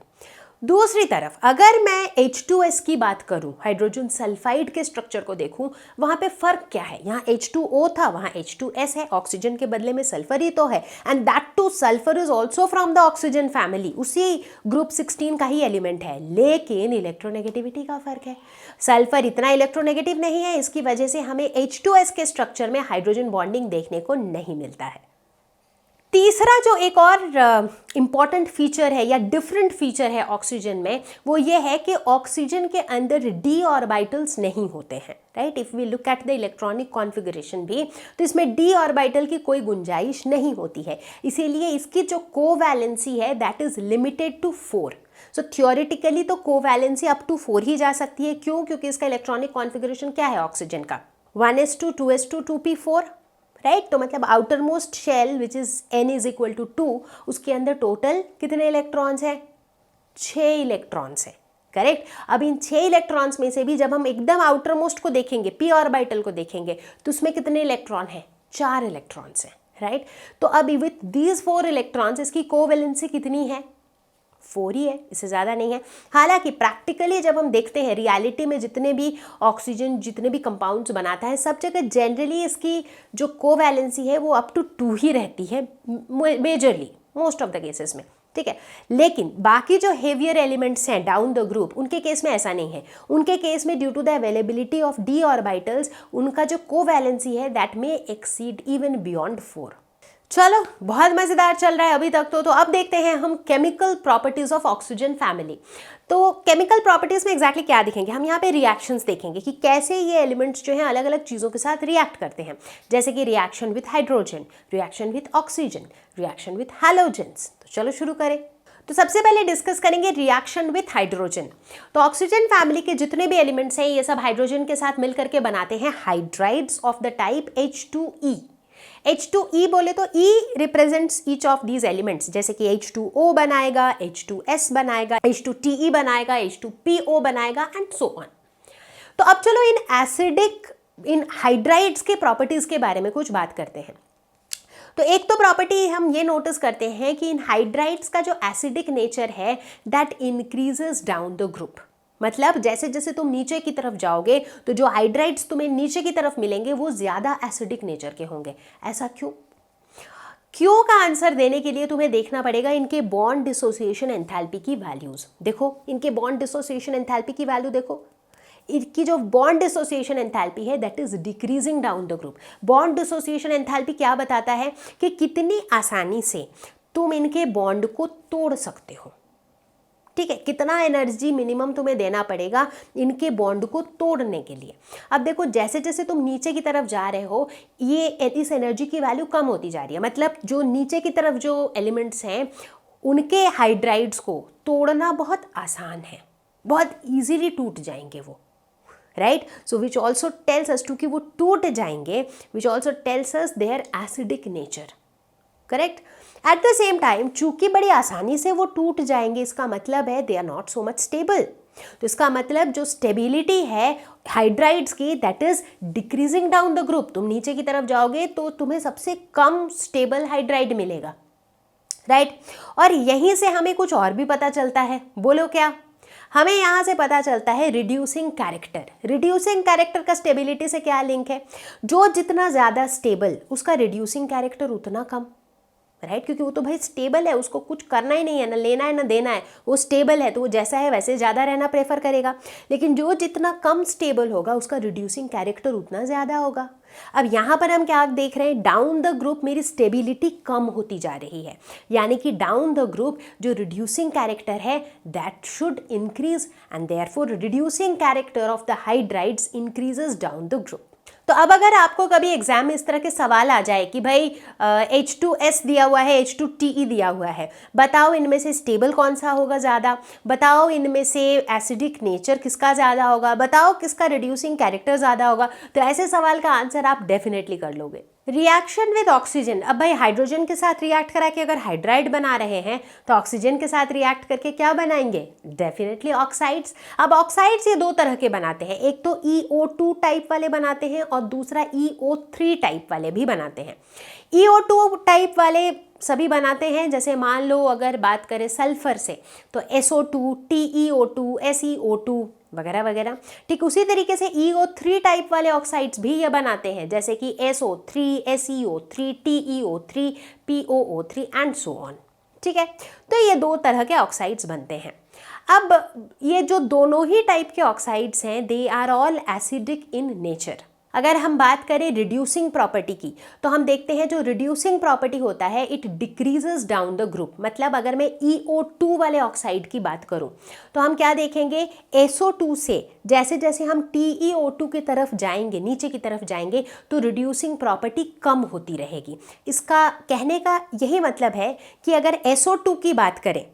दूसरी तरफ अगर मैं H2S की बात करूं, हाइड्रोजन सल्फाइड के स्ट्रक्चर को देखूं, वहां पे फर्क क्या है? यहाँ H2O था, वहां H2S है, ऑक्सीजन के बदले में सल्फर ही तो है, and that two sulphur is also from the oxygen family, उसी ग्रुप 16 का ही एलिमेंट है, लेकिन इलेक्ट्रोनेगेटिविटी का फर्क है। सल्फर इतना इलेक्ट्रोनेगेटिव नहीं है, इसकी वजह से हमें H2S के स्ट्रक्चर में हाइड्रोजन बॉन्डिंग देखने को नहीं मिलता है। तीसरा जो एक और इम्पॉर्टेंट फीचर है या डिफरेंट फीचर है ऑक्सीजन में, वो ये है कि ऑक्सीजन के अंदर डी ऑर्बिटल्स नहीं होते हैं, right. If we look at the electronic configuration भी, तो इसमें डी ऑर्बिटल की कोई गुंजाइश नहीं होती है, इसीलिए इसकी जो कोवैलेंसी है that is limited to 4। So theoretically तो कोवैलेंसी अप टू 4 ही जा सकती है। क्यों? क्योंकि इसका इलेक्ट्रॉनिक कॉन्फ़िगरेशन क्या है ऑक्सीजन का? 1s2 2s2 2p4, right. तो मतलब outer most shell which is n is equal to 2, उसके अंदर टोटल कितने इलेक्ट्रॉन्स हैं? 6 इलेक्ट्रॉन्स हैं, करेक्ट। अब इन 6 इलेक्ट्रॉन्स में से भी जब हम एकदम आउटर मोस्ट को देखेंगे, p ऑर्बिटल को देखेंगे, तो उसमें कितने इलेक्ट्रॉन हैं? 4 इलेक्ट्रॉन्स हैं, राइट। तो अब विथ दीज 4 इलेक्ट्रॉन्स इसकी कोवैलेंसी कितनी है? 4 ही है, इससे ज़्यादा नहीं है। हालांकि प्रैक्टिकली जब हम देखते हैं रियलिटी में जितने भी ऑक्सीजन जितने भी कंपाउंड्स बनाता है, सब जगह जनरली इसकी जो कोवैलेंसी है वो अप टू 2 ही रहती है, majorly most of the cases में, ठीक है। लेकिन बाकी जो हेवियर एलिमेंट्स हैं डाउन द ग्रुप, उनके केस में ऐसा नहीं है। उनके केस में due to the availability of d orbitals, उनका जो कोवैलेंसी है दैट में एक्सीड इवन बियॉन्ड 4। चलो, बहुत मज़ेदार चल रहा है अभी तक तो अब देखते हैं हम chemical properties of oxygen family. तो केमिकल प्रॉपर्टीज में एग्जैक्टली क्या दिखेंगे? हम यहाँ पे रिएक्शंस देखेंगे कि कैसे ये एलिमेंट्स जो हैं अलग अलग चीज़ों के साथ रिएक्ट करते हैं, जैसे कि reaction with hydrogen, reaction with oxygen, reaction with halogens. तो चलो शुरू करें। तो सबसे पहले डिस्कस करेंगे रिएक्शन विथ हाइड्रोजन। तो ऑक्सीजन फैमिली के जितने भी एलिमेंट्स हैं ये सब हाइड्रोजन के साथ मिलकर के बनाते हैं hydrides of the type H2E। H2E बोले तो E represents each of these elements, जैसे कि H2O बनाएगा, H2S बनाएगा, H2TE बनाएगा, H2PO बनाएगा एंड सो ऑन। तो अब चलो इन हाइड्राइड्स के प्रॉपर्टीज के बारे में कुछ बात करते हैं। तो एक तो प्रॉपर्टी हम ये नोटिस करते हैं कि इन हाइड्राइड्स का जो एसिडिक नेचर है that increases down the group. मतलब जैसे जैसे तुम नीचे की तरफ जाओगे तो जो हाइड्राइड्स तुम्हें नीचे की तरफ मिलेंगे वो ज़्यादा एसिडिक नेचर के होंगे। ऐसा क्यों? क्यों का आंसर देने के लिए तुम्हें देखना पड़ेगा इनके बॉन्ड डिसोसिएशन एंथैल्पी की वैल्यूज़। देखो इनके बॉन्ड डिसोसिएशन एंथैल्पी की वैल्यू देखो, इनकी जो बॉन्ड डिसोसिएशन एंथैल्पी है that is decreasing down the group. Bond dissociation enthalpy क्या बताता है कि कितनी आसानी से तुम इनके बॉन्ड को तोड़ सकते हो, ठीक है। कितना एनर्जी मिनिमम तुम्हें देना पड़ेगा इनके बॉन्ड को तोड़ने के लिए। अब देखो जैसे जैसे तुम नीचे की तरफ जा रहे हो ये इस एनर्जी की वैल्यू कम होती जा रही है। मतलब जो नीचे की तरफ जो एलिमेंट्स हैं उनके हाइड्राइड्स को तोड़ना बहुत आसान है, बहुत ईजीली टूट जाएंगे वो, right. So which also tells us to कि वो टूट जाएंगे, which also tells us their acidic nature, correct. At the same time चूंकि बड़ी आसानी से वो टूट जाएंगे, इसका मतलब है they are not so much stable. तो इसका मतलब जो स्टेबिलिटी है हाइड्राइड्स की that is decreasing down the group. तुम नीचे की तरफ जाओगे तो तुम्हें सबसे कम स्टेबल हाइड्राइड मिलेगा, राइट। और यहीं से हमें कुछ और भी पता चलता है। बोलो क्या? हमें यहाँ से पता चलता है रिड्यूसिंग कैरेक्टर। रिड्यूसिंग कैरेक्टर का स्टेबिलिटी से क्या लिंक है? जो जितना ज़्यादा स्टेबल उसका रिड्यूसिंग कैरेक्टर उतना कम, राइट, क्योंकि वो तो भाई स्टेबल है, उसको कुछ करना ही नहीं है, ना लेना है ना देना है, वो स्टेबल है, तो वो जैसा है वैसे ज़्यादा रहना प्रेफर करेगा। लेकिन जो जितना कम स्टेबल होगा उसका रिड्यूसिंग कैरेक्टर उतना ज़्यादा होगा। अब यहाँ पर हम क्या देख रहे हैं, डाउन द ग्रुप मेरी स्टेबिलिटी कम होती जा रही है, यानी कि डाउन द ग्रुप जो रिड्यूसिंग कैरेक्टर है that should increase and therefore reducing character of the hydrides increases down the group. तो अब अगर आपको कभी एग्जाम में इस तरह के सवाल आ जाए कि भाई H2S दिया हुआ है, H2TE दिया हुआ है, बताओ इनमें से स्टेबल कौन सा होगा ज़्यादा, बताओ इनमें से एसिडिक नेचर किसका ज़्यादा होगा, बताओ किसका रिड्यूसिंग कैरेक्टर ज़्यादा होगा, तो ऐसे सवाल का आंसर आप डेफिनेटली कर लोगे। रिएक्शन विद ऑक्सीजन, अब भाई हाइड्रोजन के साथ रिएक्ट करा के अगर हाइड्राइड बना रहे हैं तो ऑक्सीजन के साथ रिएक्ट करके क्या बनाएंगे, डेफिनेटली ऑक्साइड्स। अब ऑक्साइड्स ये दो तरह के बनाते हैं, एक तो EO2 टाइप वाले बनाते हैं और दूसरा EO3 टाइप वाले भी बनाते हैं। EO2 टाइप वाले सभी बनाते हैं, जैसे मान लो अगर बात करें सल्फर से तो SO2, TeO2, SeO2 वगैरह वगैरह। ठीक उसी तरीके से EO3 टाइप वाले ऑक्साइड्स भी ये बनाते हैं, जैसे कि SO3, SeO3, TeO3, POO3 and so on. ठीक है, तो ये दो तरह के ऑक्साइड्स बनते हैं। अब ये जो दोनों ही टाइप के ऑक्साइड्स हैं they are all acidic in nature. अगर हम बात करें रिड्यूसिंग प्रॉपर्टी की तो हम देखते हैं जो रिड्यूसिंग प्रॉपर्टी होता है it decreases down the group. मतलब अगर मैं EO2 वाले ऑक्साइड की बात करूं तो हम क्या देखेंगे, SO2 से जैसे जैसे हम TeO2 की तरफ जाएंगे, नीचे की तरफ जाएंगे, तो रिड्यूसिंग प्रॉपर्टी कम होती रहेगी। इसका कहने का यही मतलब है कि अगर SO2 की बात करें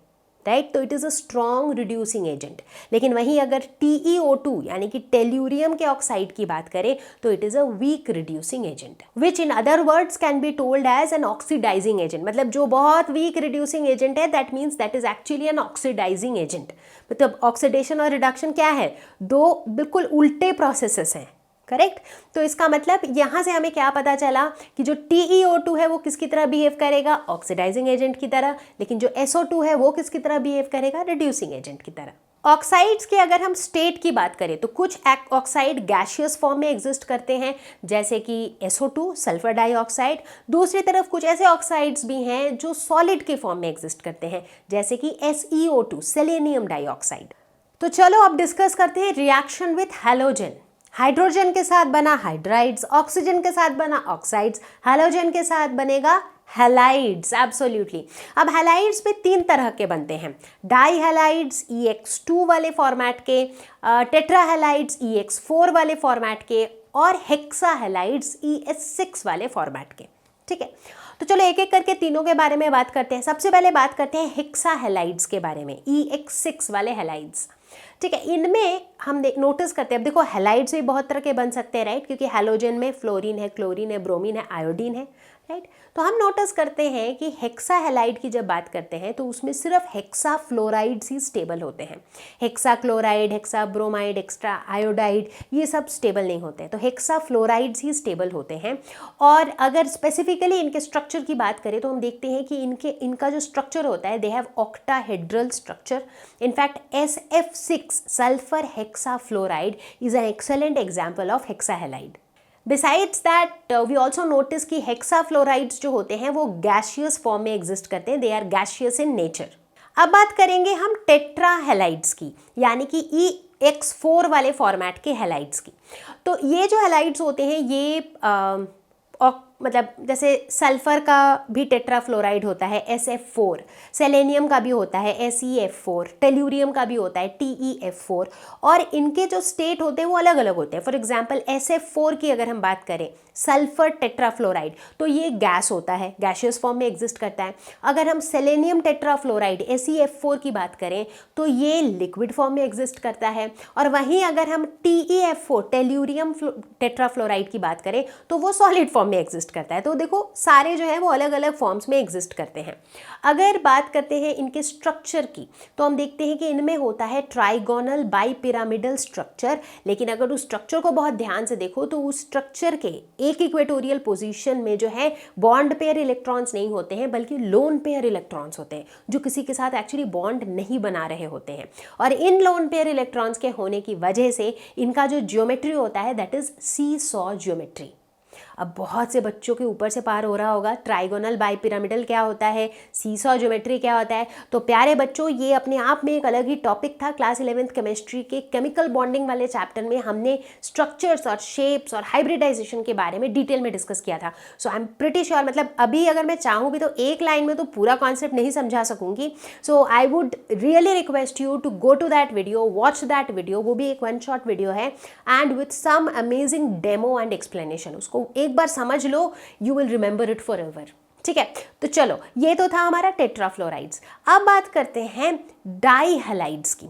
राइट, तो it is a strong reducing agent. लेकिन वहीं अगर TeO2 यानी कि टेल्यूरियम के ऑक्साइड की बात करें तो it is a weak reducing agent, which in other words can be told as an oxidizing agent. मतलब जो बहुत वीक रिड्यूसिंग एजेंट है that means that is actually an oxidizing agent. मतलब ऑक्सीडेशन और रिडक्शन क्या है, दो बिल्कुल उल्टे प्रोसेसेस हैं, करेक्ट। तो इसका मतलब यहाँ से हमें क्या पता चला कि जो TeO2 है वो किसकी तरह बिहेव करेगा, ऑक्सीडाइजिंग एजेंट की तरह, लेकिन जो SO2 है वो किसकी तरह बिहेव करेगा, रिड्यूसिंग एजेंट की तरह। ऑक्साइड्स की अगर हम स्टेट की बात करें तो कुछ ऑक्साइड गैशियस फॉर्म में एग्जिस्ट करते हैं, जैसे कि SO2 सल्फर डाइऑक्साइड। दूसरी तरफ कुछ ऐसे ऑक्साइड्स भी हैं जो सॉलिड के फॉर्म में एग्जिस्ट करते हैं, जैसे कि SeO2 सेलेनियम डाइऑक्साइड। तो चलो अब डिस्कस करते हैं रिएक्शन विथ हैलोजन। हाइड्रोजन के साथ बना हाइड्राइड्स, ऑक्सीजन के साथ बना ऑक्साइड्स, हैलोजन के साथ बनेगा हैलाइड्स। एब्सोल्युटली। अब हैलाइड्स भी तीन तरह के बनते हैं, डाई हैलाइड्स EX2 वाले फॉर्मेट के, टेट्रा हैलाइड्स EX4 वाले फॉर्मेट के, और हेक्सा हैलाइड्स ES6 वाले फॉर्मेट के। ठीक है, तो चलो एक एक करके तीनों के बारे में बात करते हैं। सबसे पहले बात करते हैं हेक्सा हैलाइड्स के बारे में, EX6 वाले हैलाइड्स। ठीक है, इनमें हम नोटिस करते हैं, अब देखो हैलाइड्स भी बहुत तरह के बन सकते हैं राइट, क्योंकि हैलोजन में फ्लोरीन है, क्लोरीन है, ब्रोमीन है, आयोडीन है राइट। तो हम नोटिस करते हैं कि हेक्सा हैलाइड की जब बात करते हैं तो उसमें सिर्फ हेक्सा फ्लोराइड्स ही स्टेबल होते हैं। Hexa chloride, hexa bromide, extra iodide ये सब स्टेबल नहीं होते हैं, तो हेक्सा फ्लोराइड्स ही स्टेबल होते हैं। और अगर स्पेसिफिकली इनके स्ट्रक्चर की बात करें तो हम देखते हैं कि इनका जो स्ट्रक्चर होता है they have octahedral structure. In fact SF6 sulphur hexa fluoride is an excellent example of hexa halide. Besides that we also notice कि हेक्सा फ्लोराइड्स जो होते हैं वो गैशियस फॉर्म में एग्जिस्ट करते हैं, they are gaseous in nature. अब बात करेंगे हम टेट्रा हैलाइड्स की, यानी कि EX4 वाले फॉर्मेट के हैलाइड्स की। तो ये जो हैलाइड्स होते हैं ये मतलब जैसे सल्फर का भी टेट्राफ्लोराइड होता है SF4, सेलेनियम का भी होता है SeF4, टेल्यूरियम का भी होता है TeF4, और इनके जो स्टेट होते हैं वो अलग अलग होते हैं। फॉर एग्जांपल SF4 की अगर हम बात करें, सल्फर टेट्राफ्लोराइड, तो ये गैस होता है, गैशियस फॉर्म में एग्जिस्ट करता है। अगर हम सेलेनियम टेट्राफ्लोराइड SeF4 की बात करें तो ये लिक्विड फॉर्म में एग्जिस्ट करता है। और वहीं अगर हम TeF4 टेल्यूरियम टेट्राफ्लोराइड की बात करें तो वो सॉलिड फॉर्म में एग्जिस्ट करता है। तो देखो सारे जो है वो अलग अलग फॉर्म्स में एग्जिस्ट करते हैं। अगर बात करते हैं इनके स्ट्रक्चर की तो हम देखते हैं कि इनमें होता है ट्राइगोनल बाइपिरामिडल स्ट्रक्चर, लेकिन अगर उस स्ट्रक्चर को बहुत ध्यान से देखो तो उस स्ट्रक्चर के एक इक्वेटोरियल पोजीशन में जो है बॉन्ड पेयर इलेक्ट्रॉन्स नहीं होते हैं बल्कि लोन पेयर इलेक्ट्रॉन्स होते हैं, जो किसी के साथ एक्चुअली बॉन्ड नहीं बना रहे होते हैं। और इन लोन पेयर इलेक्ट्रॉन्स के होने की वजह से इनका जो ज्योमेट्री होता है that is seesaw geometry. अब बहुत से बच्चों के ऊपर से पार हो रहा होगा ट्राइगोनल बाइपिरामिडल क्या होता है, सीसॉ ज्योमेट्री क्या होता है। तो प्यारे बच्चों, ये अपने आप में एक अलग ही टॉपिक था। क्लास 11th केमिस्ट्री के केमिकल बॉन्डिंग वाले चैप्टर में हमने स्ट्रक्चर्स और शेप्स और हाइब्रिडाइजेशन के बारे में डिटेल में डिस्कस किया था। सो आई एम प्रिटी श्योर, मतलब अभी अगर मैं चाहूँ भी तो एक लाइन में तो पूरा कॉन्सेप्ट नहीं समझा सकूंगी। So I would really request you to go to that video, watch that video, वो भी एक 1 शॉट वीडियो है and with some amazing demo and explanation. उसको एक बार समझ लो, you will remember it for ever. ठीक है, तो चलो, ये तो था हमारा टेट्राफ्लोराइड्स। अब बात करते हैं डाई हैलाइड्स की।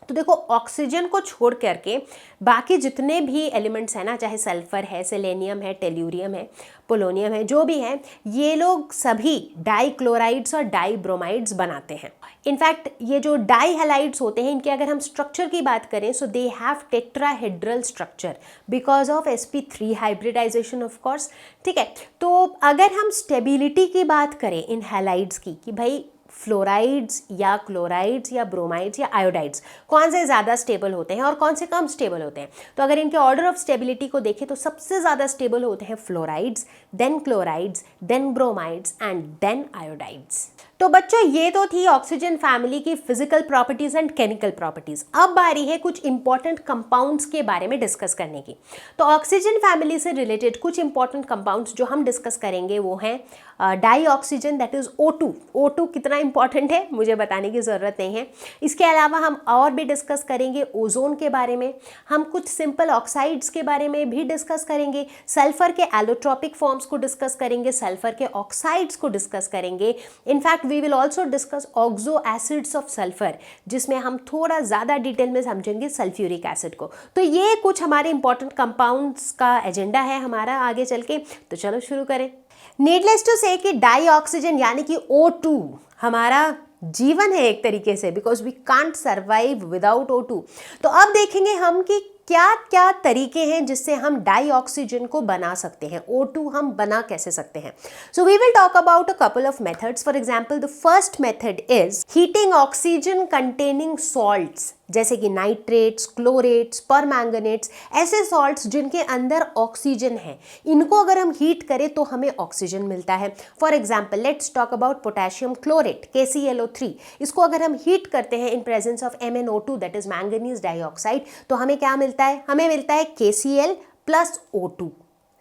तो देखो, ऑक्सीजन को छोड़ करके बाकी जितने भी एलिमेंट्स हैं ना, चाहे सल्फर है, सेलेनियम है, टेल्यूरियम है, पोलोनियम है, जो भी है, ये लोग सभी डाइक्लोराइड्स और डाइब्रोमाइड्स बनाते हैं। इनफैक्ट ये जो डाई हैलाइड्स होते हैं, इनके अगर हम स्ट्रक्चर की बात करें, so they have tetrahedral structure because of sp3 hybridisation of course. ठीक है, तो अगर हम स्टेबिलिटी की बात करें इन हैलाइड्स की, कि भाई फ्लोराइड्स या क्लोराइड्स या ब्रोमाइड्स या आयोडाइड्स कौन से ज़्यादा स्टेबल होते हैं और कौन से कम स्टेबल होते हैं, तो अगर इनके ऑर्डर ऑफ स्टेबिलिटी को देखें तो सबसे ज़्यादा स्टेबल होते हैं fluorides, then chlorides, then bromides and then iodides. तो बच्चों, ये तो थी ऑक्सीजन फैमिली की physical properties and chemical properties. अब बारी है कुछ इंपॉर्टेंट कंपाउंड्स के बारे में डिस्कस करने की। तो ऑक्सीजन फैमिली से रिलेटेड कुछ इंपॉर्टेंट कंपाउंड्स जो हम डिस्कस करेंगे वो हैं die oxygen, that is O2। O2 कितना इंपॉर्टेंट है मुझे बताने की ज़रूरत नहीं है। इसके अलावा हम और भी डिस्कस करेंगे ओजोन के बारे में, हम कुछ सिंपल ऑक्साइड्स के बारे में भी डिस्कस करेंगे, सल्फर के एलोट्रोपिक फॉर्म्स को डिस्कस करेंगे, सल्फर के ऑक्साइड्स को डिस्कस करेंगे। In fact we will also discuss oxo acids of sulphur, जिसमें हम थोड़ा ज़्यादा डिटेल में समझेंगे सल्फ्यूरिक एसिड को। तो ये कुछ हमारे इंपॉर्टेंट कंपाउंड्स का एजेंडा है हमारा आगे चल के। तो चलो शुरू करें। नीडलेस टू से कि डाई ऑक्सीजन यानी कि O2 हमारा जीवन है एक तरीके से, because we can't survive without O2। तो अब देखेंगे हम कि क्या क्या तरीके हैं जिससे हम डाई ऑक्सीजन को बना सकते हैं, O2 हम बना कैसे सकते हैं। So we will talk about a couple of methods. For example, the first method is heating oxygen containing salts, जैसे कि नाइट्रेट्स, क्लोरेट्स, परमैंगनेट्स, ऐसे सॉल्ट्स जिनके अंदर ऑक्सीजन है, इनको अगर हम हीट करें तो हमें ऑक्सीजन मिलता है। For example, let's talk about potassium chlorate KClO3। इसको अगर हम हीट करते हैं इन presence of MnO2, that is manganese dioxide, तो हमें क्या मिलता है, हमें मिलता है KCl प्लस O2।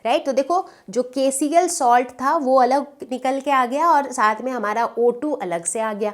राइट, तो देखो, जो KCl सॉल्ट था वो अलग निकल के आ गया और साथ में हमारा O2 अलग से आ गया।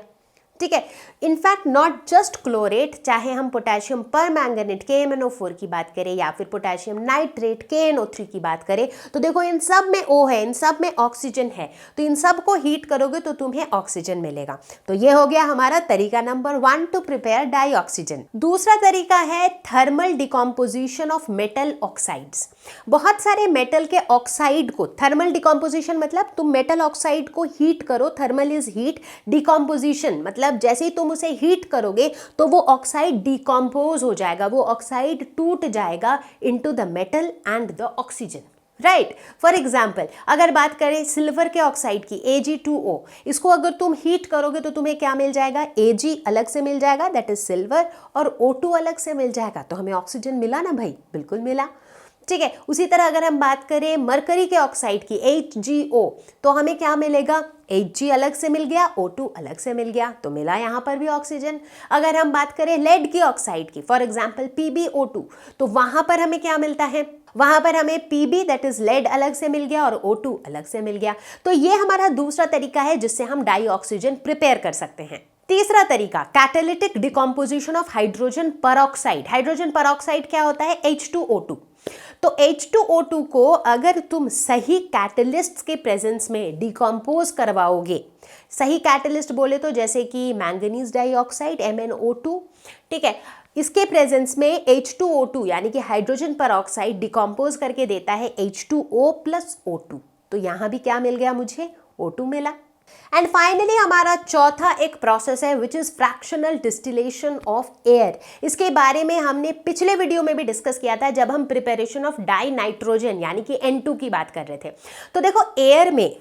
ठीक है, इनफैक्ट नॉट जस्ट क्लोरेट, चाहे हम पोटेशियम परमैंगनेट KMnO4 की बात करें या फिर पोटेशियम नाइट्रेट KNO3 की बात करें, तो देखो इन सब में O है, इन सब में ऑक्सीजन है, तो इन सब को हीट करोगे तो तुम्हें ऑक्सीजन मिलेगा। तो ये हो गया हमारा तरीका number 1 to prepare dioxygen. दूसरा तरीका है thermal decomposition of metal oxides. बहुत सारे मेटल के ऑक्साइड को थर्मल डिकम्पोजिशन मतलब तुम मेटल ऑक्साइड को हीट करो, थर्मल इज हीट, डिकम्पोजिशन मतलब जैसे ही तुम उसे हीट करोगे तो वो ऑक्साइड डिकम्पोज हो जाएगा, वो ऑक्साइड टूट जाएगा into the metal and the oxygen. Right, for example अगर बात करें सिल्वर के ऑक्साइड की Ag2O, इसको अगर तुम हीट करोगे तो तुम्हें क्या मिल जाएगा, Ag अलग से मिल जाएगा, दैट इज सिल्वर, और O2 अलग से मिल जाएगा, तो हमें ऑक्सीजन मिला ना भाई, बिल्कुल मिला। ठीक है, उसी तरह अगर हम बात करें मरकरी के ऑक्साइड की HgO, तो हमें क्या मिलेगा, Hg अलग से मिल गया, O2 अलग से मिल गया, तो मिला यहाँ पर भी ऑक्सीजन। अगर हम बात करें लेड की ऑक्साइड की, फॉर एग्जांपल PbO2, तो वहां पर हमें क्या मिलता है, वहां पर हमें Pb दैट इज लेड अलग से मिल गया और O2 अलग से मिल गया। तो ये हमारा दूसरा तरीका है जिससे हम डाई ऑक्सीजन प्रिपेयर कर सकते हैं। तीसरा तरीका catalytic decomposition of hydrogen peroxide. Hydrogen peroxide क्या होता है, H2O2। तो H2O2 को अगर तुम सही कैटलिस्ट के प्रेजेंस में डिकम्पोज करवाओगे, सही कैटलिस्ट बोले तो जैसे कि मैंगनीज डाइऑक्साइड MnO2, ठीक है, इसके प्रेजेंस में H2O2 यानी कि हाइड्रोजन परऑक्साइड डिकम्पोज करके देता है H2O प्लस O2। तो यहाँ भी क्या मिल गया मुझे, O2 मिला। एंड फाइनली हमारा चौथा एक प्रोसेस है which is fractional distillation of air. इसके बारे में हमने पिछले वीडियो में भी डिस्कस किया था जब हम प्रिपरेशन ऑफ डाई नाइट्रोजन यानी कि N2 की बात कर रहे थे। तो देखो, एयर में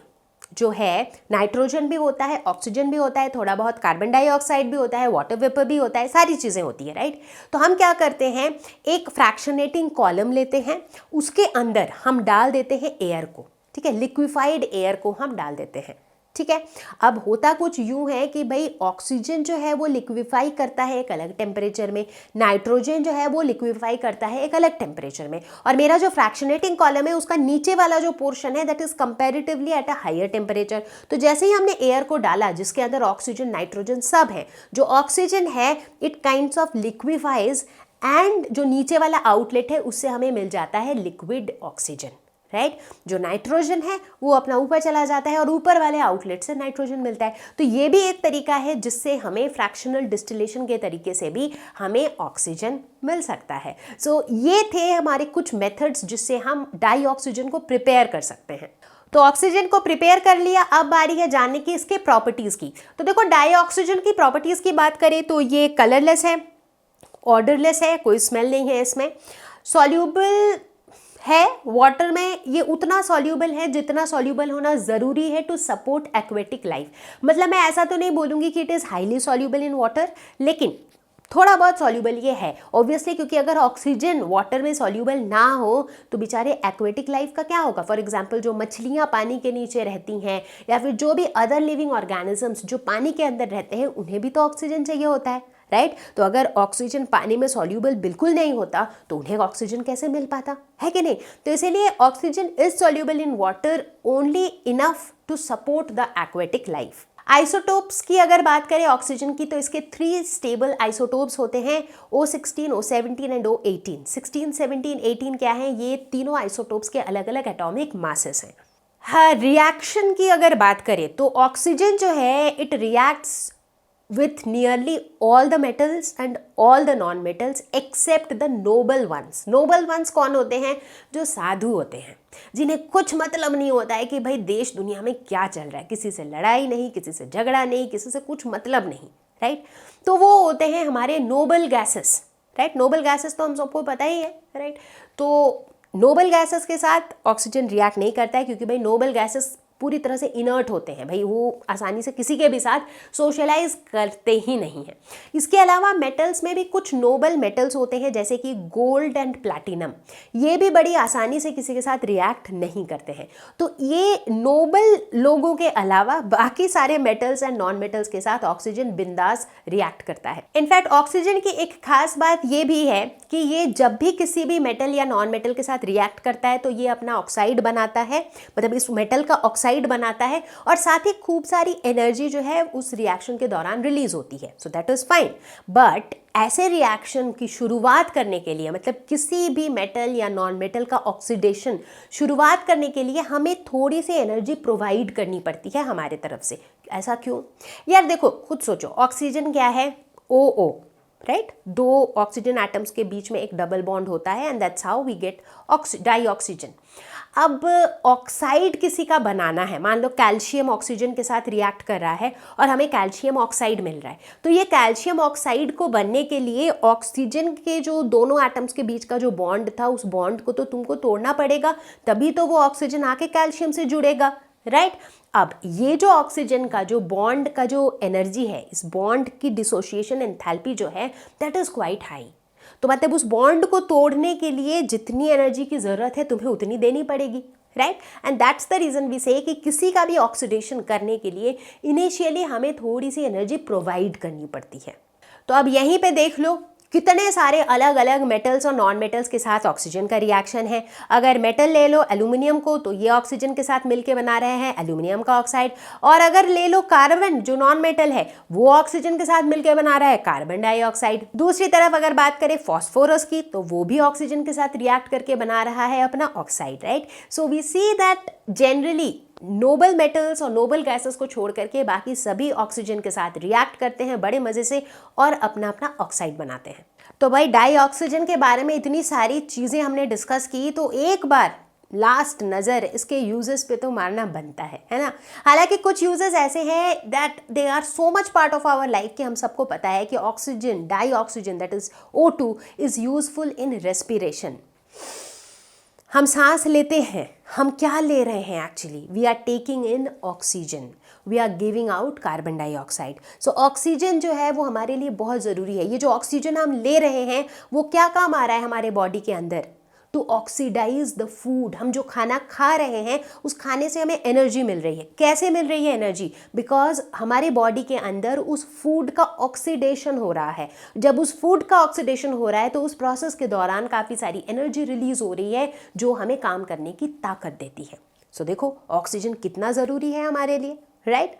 जो है नाइट्रोजन भी होता है, ऑक्सीजन भी होता है, थोड़ा बहुत कार्बन डाइऑक्साइड भी होता है, वाटर वेपर भी होता है, सारी चीज़ें होती है, राइट। तो हम क्या करते हैं, एक फ्रैक्शनेटिंग कॉलम लेते हैं, उसके अंदर हम डाल देते हैं एयर को, ठीक है, लिक्विफाइड एयर को हम डाल देते हैं, ठीक है। अब होता कुछ यूं है कि भाई ऑक्सीजन जो है वो लिक्विफाई करता है एक अलग टेम्परेचर में, नाइट्रोजन जो है वो लिक्विफाई करता है एक अलग टेम्परेचर में, और मेरा जो फ्रैक्शनेटिंग कॉलम है उसका नीचे वाला जो पोर्शन है that is comparatively at a higher temperature. तो जैसे ही हमने एयर को डाला जिसके अंदर ऑक्सीजन नाइट्रोजन सब है, जो ऑक्सीजन है it kinds of liquefies and जो नीचे वाला आउटलेट है उससे हमें मिल जाता है लिक्विड ऑक्सीजन, राइट। जो नाइट्रोजन है वो अपना ऊपर चला जाता है और ऊपर वाले आउटलेट से नाइट्रोजन मिलता है। तो ये भी एक तरीका है जिससे हमें फ्रैक्शनल डिस्टिलेशन के तरीके से भी हमें ऑक्सीजन मिल सकता है। सो ये थे हमारे कुछ मेथड्स जिससे हम डाई ऑक्सीजन को प्रिपेयर कर सकते हैं। तो ऑक्सीजन को प्रिपेयर कर लिया, अब बारी है जानने की इसके प्रॉपर्टीज़ की। तो देखो डाई ऑक्सीजन की प्रॉपर्टीज़ की बात करें तो ये कलरलेस है, ऑर्डरलेस है, कोई स्मेल नहीं है इसमें, सॉल्यूबल है वाटर में, ये उतना सॉल्यूबल है जितना सॉल्यूबल होना ज़रूरी है टू सपोर्ट एक्वेटिक लाइफ। मतलब मैं ऐसा तो नहीं बोलूँगी कि it is highly soluble in water, लेकिन थोड़ा बहुत सॉल्यूबल ये है ऑब्वियसली, क्योंकि अगर ऑक्सीजन वाटर में सॉल्यूबल ना हो तो बेचारे एक्वेटिक लाइफ का क्या होगा। फॉर एग्जांपल जो मछलियाँ पानी के नीचे रहती हैं या फिर जो भी अदर लिविंग ऑर्गेनिजम्स जो पानी के अंदर रहते हैं उन्हें भी तो ऑक्सीजन चाहिए होता है, राइट। तो अगर ऑक्सीजन पानी में सॉल्यूबल बिल्कुल नहीं होता तो उन्हें ऑक्सीजन कैसे मिल पाता है कि नहीं। तो इसीलिए oxygen is soluble in water only enough to support the aquatic life. Isotopes की अगर बात करें ऑक्सीजन की तो इसके 3 स्टेबल आइसोटोप्स होते हैं, O16, O17 एंड O18। 16, 17, 18 क्या है, ये तीनों आइसोटोप्स के अलग अलग एटॉमिक मासेस हैं। हाँ, रिएक्शन की अगर बात करें तो ऑक्सीजन जो है it reacts with nearly all the metals and all the non-metals except the noble ones। noble ones कौन होते हैं, जो साधु होते हैं, जिन्हें कुछ मतलब नहीं होता है कि भाई देश दुनिया में क्या चल रहा है, किसी से लड़ाई नहीं, किसी से झगड़ा नहीं, किसी से कुछ मतलब नहीं, राइट। तो वो होते हैं हमारे noble gases, right. Noble gases तो हम सबको पता ही है, राइट। तो नोबल गैसेस के साथ ऑक्सीजन रिएक्ट नहीं करता है क्योंकि भाई नोबल गैसेस पूरी तरह से इनर्ट होते हैं, भाई वो आसानी से किसी के भी साथ सोशलाइज करते ही नहीं हैं। इसके अलावा मेटल्स में भी कुछ नोबल मेटल्स होते हैं जैसे कि गोल्ड एंड प्लैटिनम, ये भी बड़ी आसानी से किसी के साथ रिएक्ट नहीं करते हैं। तो ये नोबल लोगों के अलावा बाकी सारे मेटल्स एंड नॉन मेटल्स के साथ ऑक्सीजन बिंदास रिएक्ट करता है। इनफैक्ट ऑक्सीजन की एक खास बात ये भी है कि ये जब भी किसी भी मेटल या नॉन मेटल के साथ रिएक्ट करता है तो ये अपना ऑक्साइड बनाता है, मतलब इस मेटल का ऑक्साइड बनाता है और साथ ही खूब सारी एनर्जी जो है उस रिएक्शन के दौरान रिलीज होती है। So that is fine, but ऐसे रिएक्शन की शुरुआत करने के लिए, मतलब किसी भी मेटल या नॉन मेटल का ऑक्सीडेशन शुरुआत करने के लिए हमें थोड़ी सी एनर्जी प्रोवाइड करनी पड़ती है हमारे तरफ से। ऐसा क्यों यार, देखो खुद सोचो, ऑक्सीजन क्या है, OO, राइट। 2 ऑक्सीजन एटम्स के बीच में एक डबल बॉन्ड होता है and that's how we get dioxygen. अब ऑक्साइड किसी का बनाना है, मान लो कैल्शियम ऑक्सीजन के साथ रिएक्ट कर रहा है और हमें कैल्शियम ऑक्साइड मिल रहा है, तो ये कैल्शियम ऑक्साइड को बनने के लिए ऑक्सीजन के जो दोनों एटम्स के बीच का जो बॉन्ड था उस बॉन्ड को तो तुमको तोड़ना पड़ेगा, तभी तो वो ऑक्सीजन आके कैल्शियम से जुड़ेगा, राइट। अब ये जो ऑक्सीजन का जो बॉन्ड का जो एनर्जी है, इस बॉन्ड की डिसोसिएशन एंथैल्पी जो है दैट इज क्वाइट हाई। तो मतलब उस बॉन्ड को तोड़ने के लिए जितनी एनर्जी की ज़रूरत है तुम्हें उतनी देनी पड़ेगी, right. And that's the reason we say कि किसी का भी ऑक्सीडेशन करने के लिए इनिशियली हमें थोड़ी सी एनर्जी प्रोवाइड करनी पड़ती है। तो अब यहीं पे देख लो कितने सारे अलग अलग मेटल्स और नॉन मेटल्स के साथ ऑक्सीजन का रिएक्शन है। अगर मेटल ले लो एल्यूमिनियम को, तो ये ऑक्सीजन के साथ मिलके बना रहे हैं एल्यूमिनियम का ऑक्साइड, और अगर ले लो कार्बन जो नॉन मेटल है वो ऑक्सीजन के साथ मिलके बना रहा है कार्बन डाइऑक्साइड। दूसरी तरफ अगर बात करें फॉस्फोरस की, तो वो भी ऑक्सीजन के साथ रिएक्ट करके बना रहा है अपना oxide, right. So we see that generally noble metals और नोबल गैसेस को छोड़ करके बाकी सभी ऑक्सीजन के साथ रिएक्ट करते हैं बड़े मज़े से और अपना अपना ऑक्साइड बनाते हैं। तो भाई डाई ऑक्सीजन के बारे में इतनी सारी चीज़ें हमने डिस्कस की, तो एक बार लास्ट नज़र इसके यूजेस पे तो मारना बनता है ना। हालांकि कुछ यूजेस ऐसे हैं that they are so much part of our life कि हम सबको पता है कि oxygen, dioxygen that is O2 is useful in respiration. हम सांस लेते हैं, हम क्या ले रहे हैं actually? We are taking in oxygen, we are giving out carbon dioxide. So oxygen जो है वो हमारे लिए बहुत ज़रूरी है। ये जो ऑक्सीजन हम ले रहे हैं वो क्या काम आ रहा है हमारे बॉडी के अंदर? To oxidize the food. हम जो खाना खा रहे हैं उस खाने से हमें एनर्जी मिल रही है। कैसे मिल रही है एनर्जी? बिकॉज हमारे बॉडी के अंदर उस फूड का ऑक्सीडेशन हो रहा है। जब उस फूड का ऑक्सीडेशन हो रहा है तो उस प्रोसेस के दौरान काफ़ी सारी एनर्जी रिलीज हो रही है जो हमें काम करने की ताकत देती है। सो देखो ऑक्सीजन कितना ज़रूरी है हमारे लिए, राइट?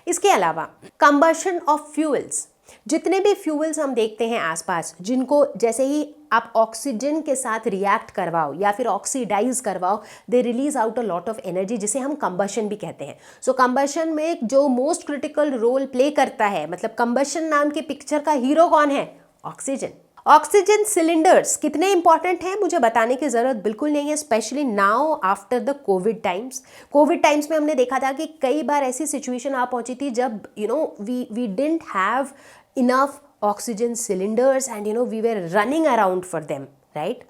इसके अलावा कंबशन ऑफ फ्यूल्स, जितने भी फ्यूल्स हम देखते हैं आसपास, जिनको जैसे ही आप ऑक्सीजन के साथ रिएक्ट करवाओ या फिर ऑक्सीडाइज करवाओ, they release out a lot of energy, जिसे हम कंबशन भी कहते हैं। सो कंबशन में जो मोस्ट क्रिटिकल रोल प्ले करता है, मतलब कंबशन नाम की पिक्चर का हीरो कौन है? ऑक्सीजन। ऑक्सीजन सिलेंडर्स कितने इंपॉर्टेंट हैं मुझे बताने की ज़रूरत बिल्कुल नहीं है, specially now after the Covid times. Covid times में हमने देखा था कि कई बार ऐसी सिचुएशन आ पहुंची थी जब we didn't have enough oxygen cylinders and we were running around for them, right?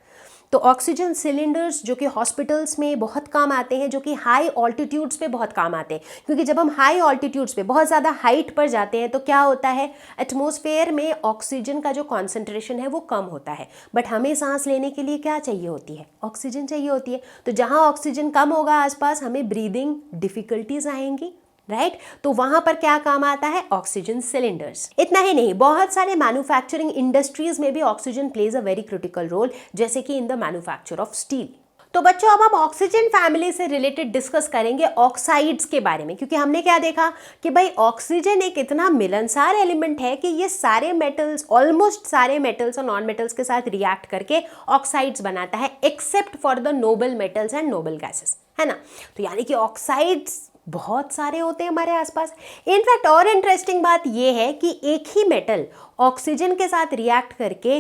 तो ऑक्सीजन सिलेंडर्स जो कि हॉस्पिटल्स में बहुत काम आते हैं, जो कि हाई ऑल्टीट्यूड्स पे बहुत काम आते हैं, क्योंकि जब हम हाई ऑल्टीट्यूड्स पे बहुत ज़्यादा हाइट पर जाते हैं तो क्या होता है, एटमॉस्फेयर में ऑक्सीजन का जो कॉन्सेंट्रेशन है वो कम होता है। बट हमें सांस लेने के लिए क्या चाहिए होती है? ऑक्सीजन चाहिए होती है। तो जहाँ ऑक्सीजन कम होगा आसपास, हमें ब्रीदिंग डिफिकल्टीज आएंगी, राइट? तो वहां पर क्या काम आता है? Oxygen cylinders. इतना ही नहीं, बहुत सारे मैन्युफैक्चरिंग इंडस्ट्रीज में भी oxygen plays a very critical role, जैसे कि in the manufacture of steel. तो बच्चों अब हम ऑक्सीजन फैमिली से रिलेटेड डिस्कस करेंगे ऑक्साइड्स के बारे में, क्योंकि हमने क्या देखा कि भाई ऑक्सीजन एक इतना मिलनसार एलिमेंट है कि ये सारे मेटल्स, ऑलमोस्ट सारे मेटल्स और नॉन मेटल्स के साथ रिएक्ट करके ऑक्साइड्स बनाता है, except for the noble metals and noble gases, है ना? तो यानी कि ऑक्साइड्स बहुत सारे होते हैं हमारे आसपास। इनफैक्ट और इंटरेस्टिंग बात यह है कि एक ही मेटल ऑक्सीजन के साथ रिएक्ट करके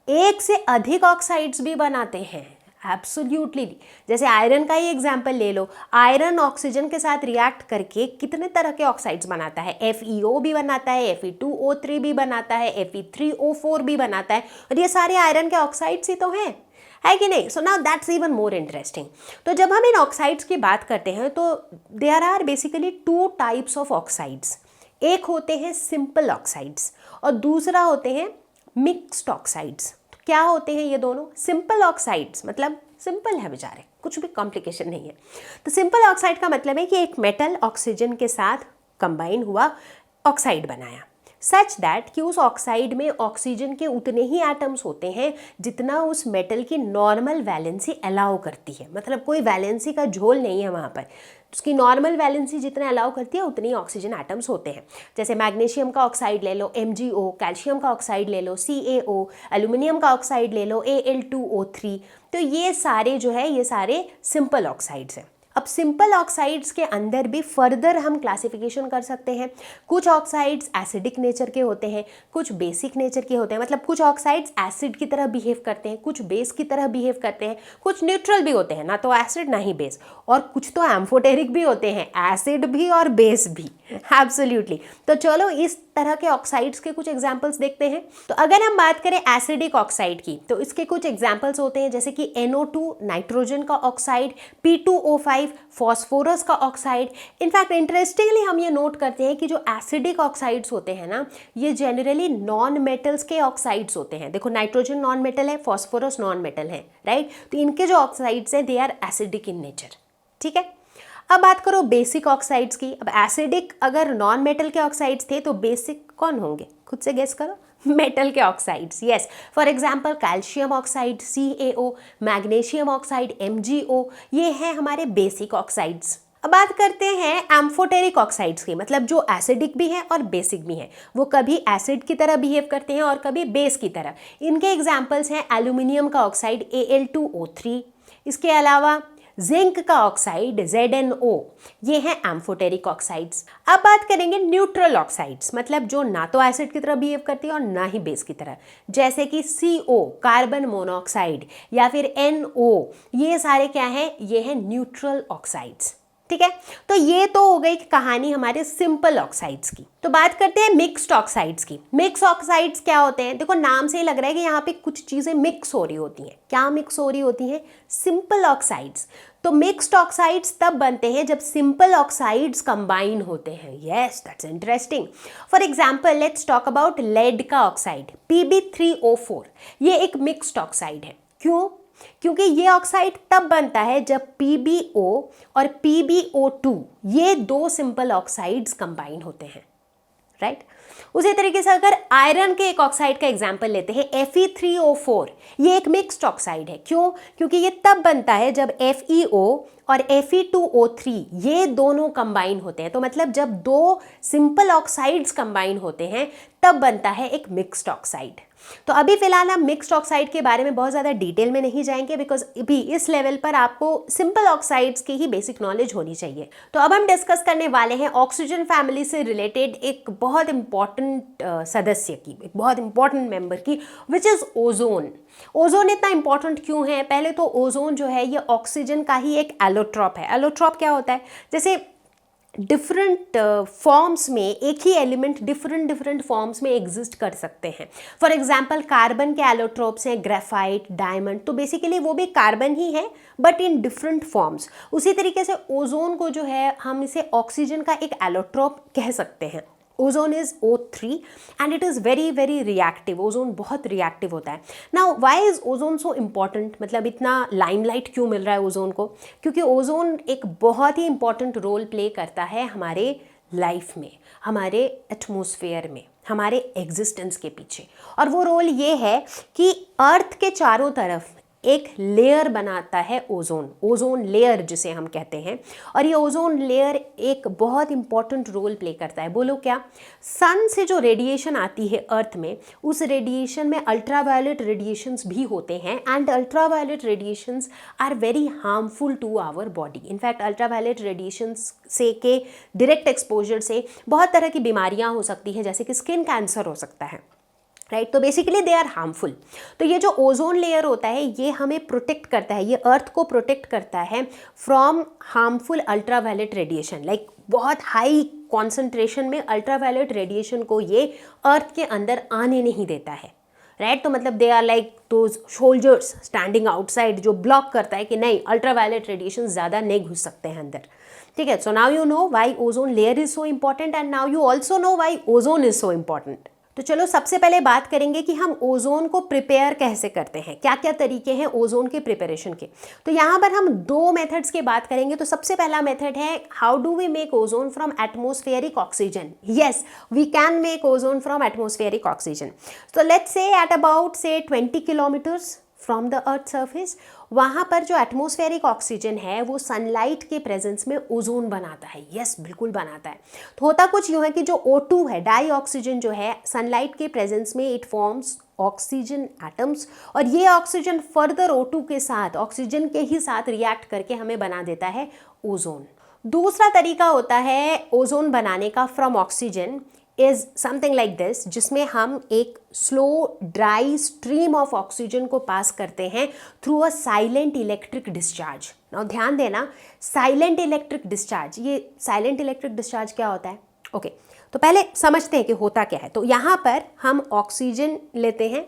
एक से अधिक ऑक्साइड्स भी बनाते हैं। एब्सोल्युटली। जैसे आयरन का ही एग्जांपल ले लो, आयरन ऑक्सीजन के साथ रिएक्ट करके कितने तरह के ऑक्साइड्स बनाता है? FeO भी बनाता है, Fe2O3 भी बनाता है, Fe3O4 भी बनाता है, और ये सारे आयरन के ऑक्साइड्स ही तो हैं, है कि नहीं? So now that's even more interesting. तो जब हम इन ऑक्साइड्स की बात करते हैं तो there are basically 2 types of oxides. एक होते हैं सिंपल ऑक्साइड्स और दूसरा होते हैं मिक्स्ड ऑक्साइड्स। तो क्या होते हैं ये दोनों? सिंपल ऑक्साइड्स मतलब सिंपल है बेचारे, कुछ भी कॉम्प्लिकेशन नहीं है। तो सिंपल ऑक्साइड का मतलब है कि एक मेटल ऑक्सीजन के साथ कंबाइन हुआ, ऑक्साइड बनाया, सच दैट कि उस ऑक्साइड में ऑक्सीजन के उतने ही एटम्स होते हैं जितना उस मेटल की नॉर्मल वैलेंसी अलाउ करती है। मतलब कोई वैलेंसी का झोल नहीं है वहाँ पर, उसकी नॉर्मल वैलेंसी जितना अलाउ करती है उतनी ऑक्सीजन एटम्स होते हैं। जैसे मैग्नीशियम का ऑक्साइड ले लो MgO, कैल्शियम का ऑक्साइड ले लो CaO, एल्यूमिनियम का ऑक्साइड ले लो Al2O3। तो ये सारे जो है ये सारे सिंपल ऑक्साइड्स हैं। अब सिंपल ऑक्साइड्स के अंदर भी फर्दर हम क्लासिफिकेशन कर सकते हैं। कुछ ऑक्साइड्स एसिडिक नेचर के होते हैं, कुछ बेसिक नेचर के होते हैं, मतलब कुछ ऑक्साइड्स एसिड की तरह बिहेव करते हैं, कुछ बेस की तरह बिहेव करते हैं, कुछ न्यूट्रल भी होते हैं, ना तो एसिड ना ही बेस, और कुछ तो एम्फोटेरिक भी होते हैं, एसिड भी और बेस भी। एब्सोल्युटली। तो चलो इस तरह के ऑक्साइड्स के कुछ एग्जाम्पल्स देखते हैं। तो अगर हम बात करें एसिडिक ऑक्साइड की तो इसके कुछ एग्जाम्पल्स होते हैं, जैसे कि NO2 नाइट्रोजन का ऑक्साइड, P2O5 फॉस्फोरस का ऑक्साइड। इनफैक्ट इंटरेस्टिंगली हम ये नोट करते हैं कि जो एसिडिक ऑक्साइड्स होते हैं ना, ये जनरली नॉन मेटल्स के ऑक्साइड्स होते हैं। देखो नाइट्रोजन नॉन मेटल है, फॉस्फोरस नॉन मेटल है, राइट? तो इनके जो ऑक्साइड्स हैं they are acidic in nature, ठीक है? अब बात करो बेसिक ऑक्साइड्स की। अब एसिडिक अगर नॉन मेटल के ऑक्साइड्स थे तो बेसिक कौन होंगे? खुद से गेस करो। मेटल के oxides, yes. For example calcium oxide CaO, magnesium oxide MgO, ये हैं हमारे बेसिक ऑक्साइड्स। अब बात करते हैं एम्फोटेरिक ऑक्साइड्स की, मतलब जो एसिडिक भी हैं और बेसिक भी हैं। वो कभी एसिड की तरह बिहेव करते हैं और कभी बेस की तरह। इनके एग्जाम्पल्स हैं एल्यूमिनियम का ऑक्साइड Al2O3, इसके अलावा जिंक का ऑक्साइड ZnO, ये हैं एम्फोटेरिक ऑक्साइड्स। अब बात करेंगे न्यूट्रल ऑक्साइड्स, मतलब जो ना तो एसिड की तरह बिहेव करती है और ना ही बेस की तरह, जैसे कि CO कार्बन मोनोऑक्साइड या फिर NO, ये सारे क्या हैं? ये हैं न्यूट्रल ऑक्साइड्स। ठीक है। तो ये तो हो गई कहानी हमारे सिंपल ऑक्साइड्स की। तो बात करते हैं मिक्स्ड ऑक्साइड्स की। मिक्स ऑक्साइड्स क्या होते हैं? देखो नाम से ही लग रहा है कि यहाँ पे कुछ चीज़ें मिक्स हो रही होती हैं। क्या मिक्स हो रही होती हैं? Simple oxides. तो मिक्स्ड ऑक्साइड्स तब बनते हैं जब सिंपल ऑक्साइड्स कंबाइन होते हैं। Yes, that's interesting. For example let's talk about lead का ऑक्साइड Pb3O4। ये एक मिक्स्ड ऑक्साइड है। क्यों? क्योंकि ये ऑक्साइड तब बनता है जब PbO और PbO2 ये दो सिंपल ऑक्साइड्स कंबाइन होते हैं, राइट। उसी तरीके से अगर आयरन के एक ऑक्साइड का एग्जांपल लेते हैं Fe3O4, ये एक मिक्स्ड ऑक्साइड है। क्यों? क्योंकि ये तब बनता है जब FeO और Fe2O3 ये दोनों कंबाइन होते हैं। तो मतलब जब दो सिंपल ऑक्साइड्स कंबाइन होते हैं तब बनता है एक मिक्स्ड ऑक्साइड। तो अभी फिलहाल हम मिक्स्ड ऑक्साइड के बारे में बहुत ज़्यादा डिटेल में नहीं जाएंगे, बिकॉज अभी इस लेवल पर आपको सिंपल ऑक्साइड्स की ही बेसिक नॉलेज होनी चाहिए। तो अब हम डिस्कस करने वाले हैं ऑक्सीजन फैमिली से रिलेटेड एक बहुत इंपॉर्टेंट सदस्य की, एक बहुत इंपॉर्टेंट मेंबर की, विच इज़ ओजोन। ओजोन इतना इंपॉर्टेंट क्यों है? पहले तो ओजोन जो है ये ऑक्सीजन का ही एक एलोट्रॉप है। एलोट्रॉप क्या होता है? जैसे डिफरेंट फॉर्म्स में एक ही एलिमेंट डिफरेंट फॉर्म्स में एग्जिस्ट कर सकते हैं। फॉर एग्जांपल कार्बन के एलोट्रोप्स हैं ग्रेफाइट, डायमंड, तो बेसिकली वो भी कार्बन ही है बट इन डिफरेंट फॉर्म्स। उसी तरीके से ओजोन को जो है हम इसे ऑक्सीजन का एक एलोट्रोप कह सकते हैं। Ozone is O3 and it is very very reactive. Ozone बहुत रिएक्टिव होता है। Now why is ozone so important? मतलब इतना लाइमलाइट क्यों मिल रहा है ओजोन को? क्योंकि ओजोन एक बहुत ही इंपॉर्टेंट रोल प्ले करता है हमारे लाइफ में, हमारे एटमॉस्फेयर में, हमारे एग्जिस्टेंस के पीछे। और वो रोल ये है कि अर्थ के चारों तरफ एक लेयर बनाता है ओजोन, ओजोन लेयर जिसे हम कहते हैं। और ये ओजोन लेयर एक बहुत इंपॉर्टेंट रोल प्ले करता है। बोलो क्या? सन से जो रेडिएशन आती है अर्थ में, उस रेडिएशन में अल्ट्रावायलेट रेडिएशंस भी होते हैं and ultraviolet radiations are very harmful to our body. In fact ultraviolet radiations से के डायरेक्ट एक्सपोजर से बहुत तरह की बीमारियां हो सकती हैं, जैसे कि स्किन कैंसर हो सकता है, राइट। तो बेसिकली दे आर हार्मफुल। तो ये जो ओजोन लेयर होता है ये हमें प्रोटेक्ट करता है, ये अर्थ को प्रोटेक्ट करता है from harmful ultraviolet radiation. Like बहुत हाई कॉन्सेंट्रेशन में अल्ट्रावायलेट रेडिएशन को ये अर्थ के अंदर आने नहीं देता है, राइट। तो मतलब they are like those soldiers standing outside जो ब्लॉक करता है कि नहीं, अल्ट्रावायलेट रेडिएशन ज़्यादा नहीं घुस सकते हैं अंदर, ठीक है। So now you know why ozone layer is so important and now you also know why ozone is so important. तो चलो सबसे पहले बात करेंगे कि हम ओजोन को प्रिपेयर कैसे करते हैं, क्या क्या तरीके हैं ओजोन के प्रिपरेशन के। तो यहाँ पर हम दो मेथड्स की बात करेंगे। तो सबसे पहला मेथड है how do we make ozone from atmospheric oxygen. Yes, we can make ozone from atmospheric oxygen. तो let's say at about say 20 kilometres from the earth surface, वहाँ पर जो एटमॉस्फेरिक ऑक्सीजन है वो सनलाइट के प्रेजेंस में ozone बनाता है। यस, बिल्कुल बनाता है। तो होता कुछ यूँ है कि जो O2 है, डाई ऑक्सीजन जो है, सनलाइट के प्रेजेंस में इट फॉर्म्स ऑक्सीजन एटम्स और ये ऑक्सीजन फर्दर O2 के साथ, ऑक्सीजन के ही साथ रिएक्ट करके हमें बना देता है ओजोन। दूसरा तरीका होता है ओजोन बनाने का from oxygen is something like this, जिसमें हम एक slow dry stream of oxygen को पास करते हैं through a silent electric discharge. Now ध्यान देना, साइलेंट इलेक्ट्रिक डिस्चार्ज, ये साइलेंट इलेक्ट्रिक डिस्चार्ज क्या होता है? ओके, तो पहले समझते हैं कि होता क्या है। तो यहाँ पर हम ऑक्सीजन लेते हैं,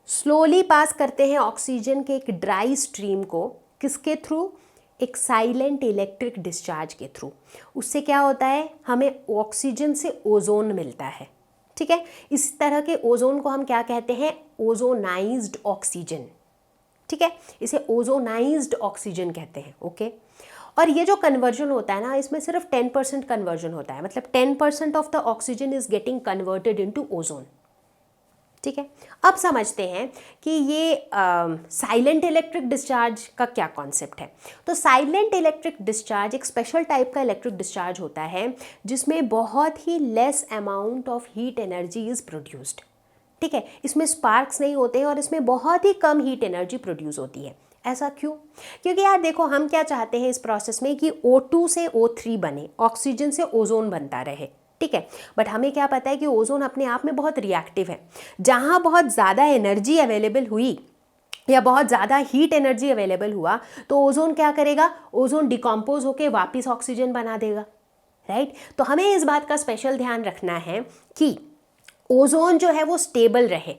स्लोली पास करते हैं ऑक्सीजन के एक ड्राई स्ट्रीम को, किसके थ्रू? एक साइलेंट इलेक्ट्रिक डिस्चार्ज के थ्रू। उससे क्या होता है? हमें ऑक्सीजन से ओजोन मिलता है, ठीक है। इस तरह के ओजोन को हम क्या कहते हैं? ओजोनाइज्ड ऑक्सीजन, ठीक है। इसे ओजोनाइज्ड ऑक्सीजन कहते हैं, ओके। और ये जो कन्वर्जन होता है ना, इसमें सिर्फ 10% कन्वर्जन होता है, मतलब 10% of the oxygen is getting converted into ozone, ठीक है। अब समझते हैं कि ये साइलेंट इलेक्ट्रिक डिस्चार्ज का क्या कॉन्सेप्ट है। तो साइलेंट इलेक्ट्रिक डिस्चार्ज एक स्पेशल टाइप का इलेक्ट्रिक डिस्चार्ज होता है जिसमें बहुत ही less amount of heat energy is produced, ठीक है। इसमें स्पार्क्स नहीं होते हैं और इसमें बहुत ही कम हीट एनर्जी प्रोड्यूस होती है। ऐसा क्यों? क्योंकि यार देखो, हम क्या चाहते हैं इस प्रोसेस में कि O2 से O3 बने, ऑक्सीजन से ओजोन बनता रहे, ठीक है। बट हमें क्या पता है कि ओजोन अपने आप में बहुत रिएक्टिव है। जहाँ बहुत ज़्यादा एनर्जी अवेलेबल हुई या बहुत ज़्यादा हीट एनर्जी अवेलेबल हुआ तो ओजोन क्या करेगा, ओजोन डिकम्पोज होके वापस ऑक्सीजन बना देगा, राइट। तो हमें इस बात का स्पेशल ध्यान रखना है कि ओजोन जो है वो स्टेबल रहे,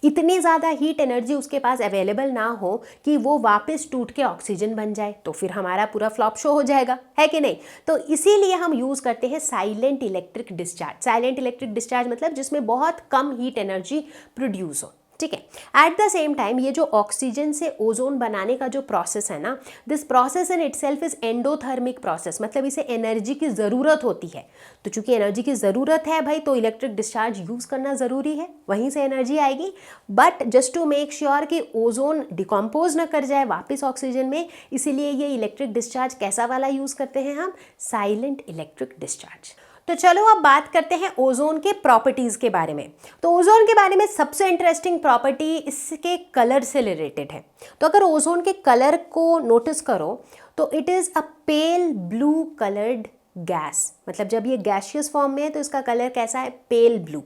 इतनी ज़्यादा हीट एनर्जी उसके पास अवेलेबल ना हो कि वो वापस टूट के ऑक्सीजन बन जाए, तो फिर हमारा पूरा फ्लॉप शो हो जाएगा, है कि नहीं। तो इसीलिए हम यूज़ करते हैं silent electric discharge. Silent electric discharge मतलब जिसमें बहुत कम हीट एनर्जी प्रोड्यूस हो, ठीक है। एट द सेम टाइम ये जो ऑक्सीजन से ओजोन बनाने का जो प्रोसेस है ना, this process in itself is endothermic process, मतलब इसे एनर्जी की ज़रूरत होती है। तो चूंकि एनर्जी की ज़रूरत है भाई, तो इलेक्ट्रिक डिस्चार्ज यूज़ करना ज़रूरी है, वहीं से एनर्जी आएगी। But just to make sure कि ओजोन डिकम्पोज ना कर जाए वापस ऑक्सीजन में, इसीलिए ये इलेक्ट्रिक डिस्चार्ज कैसा वाला यूज़ करते हैं हम, साइलेंट इलेक्ट्रिक डिस्चार्ज। तो चलो अब बात करते हैं ओजोन के प्रॉपर्टीज़ के बारे में। तो ओजोन के बारे में सबसे इंटरेस्टिंग प्रॉपर्टी इसके कलर से रिलेटेड है। तो अगर ओजोन के कलर को नोटिस करो तो it is a pale blue coloured gas, मतलब जब ये गैसियस फॉर्म में है तो इसका कलर कैसा है, पेल ब्लू।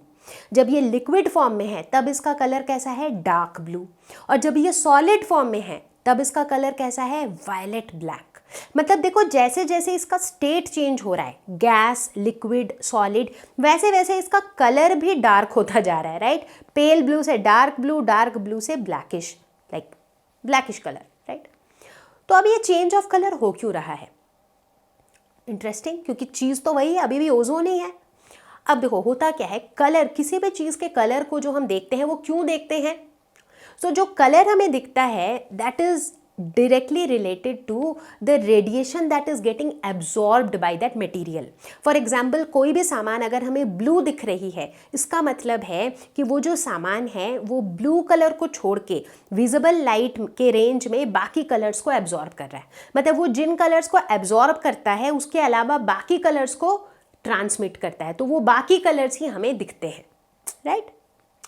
जब ये लिक्विड फॉर्म में है तब इसका कलर कैसा है, डार्क ब्लू। और जब ये सॉलिड फॉर्म में है तब इसका कलर कैसा है, वायलेट ब्लैक। मतलब देखो जैसे जैसे इसका स्टेट चेंज हो रहा है, गैस, लिक्विड, सॉलिड, वैसे वैसे इसका कलर भी डार्क होता जा रहा है, राइट। पेल ब्लू से डार्क ब्लू से blackish, like blackish colour, right. तो अब ये चेंज ऑफ कलर हो क्यों रहा है, इंटरेस्टिंग, क्योंकि चीज़ तो वही है, अभी भी ओजोन ही है। अब देखो होता क्या है, कलर, किसी भी चीज़ के कलर को जो हम देखते हैं वो क्यों देखते हैं, सो जो कलर हमें दिखता है that is directly related to the radiation that is getting absorbed by that material. For example, कोई भी सामान अगर हमें ब्लू दिख रही है, इसका मतलब है कि वो जो सामान है वो ब्लू कलर को छोड़ के विजिबल लाइट के रेंज में बाकी कलर्स को एब्जॉर्ब कर रहा है। मतलब वो जिन कलर्स को एब्जॉर्ब करता है उसके अलावा बाकी कलर्स को ट्रांसमिट करता है, तो वो बाकी कलर्स ही हमें दिखते हैं, राइट।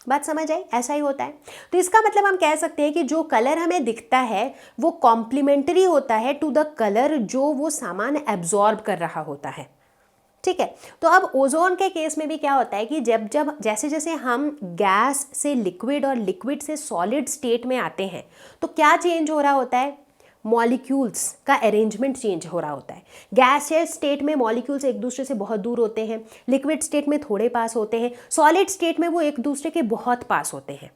बात समझ आई, ऐसा ही होता है। तो इसका मतलब हम कह सकते हैं कि जो कलर हमें दिखता है वो कॉम्प्लीमेंट्री होता है टू द कलर जो वो सामान एब्जॉर्ब कर रहा होता है, ठीक है। तो अब ओजोन के केस में भी क्या होता है कि जब जब जैसे जैसे हम गैस से लिक्विड और लिक्विड से सॉलिड स्टेट में आते हैं तो क्या चेंज हो रहा होता है, मॉलिक्यूल्स का अरेंजमेंट चेंज हो रहा होता है। गैसियस स्टेट में मॉलिक्यूल्स एक दूसरे से बहुत दूर होते हैं, लिक्विड स्टेट में थोड़े पास होते हैं, सॉलिड स्टेट में वो एक दूसरे के बहुत पास होते हैं।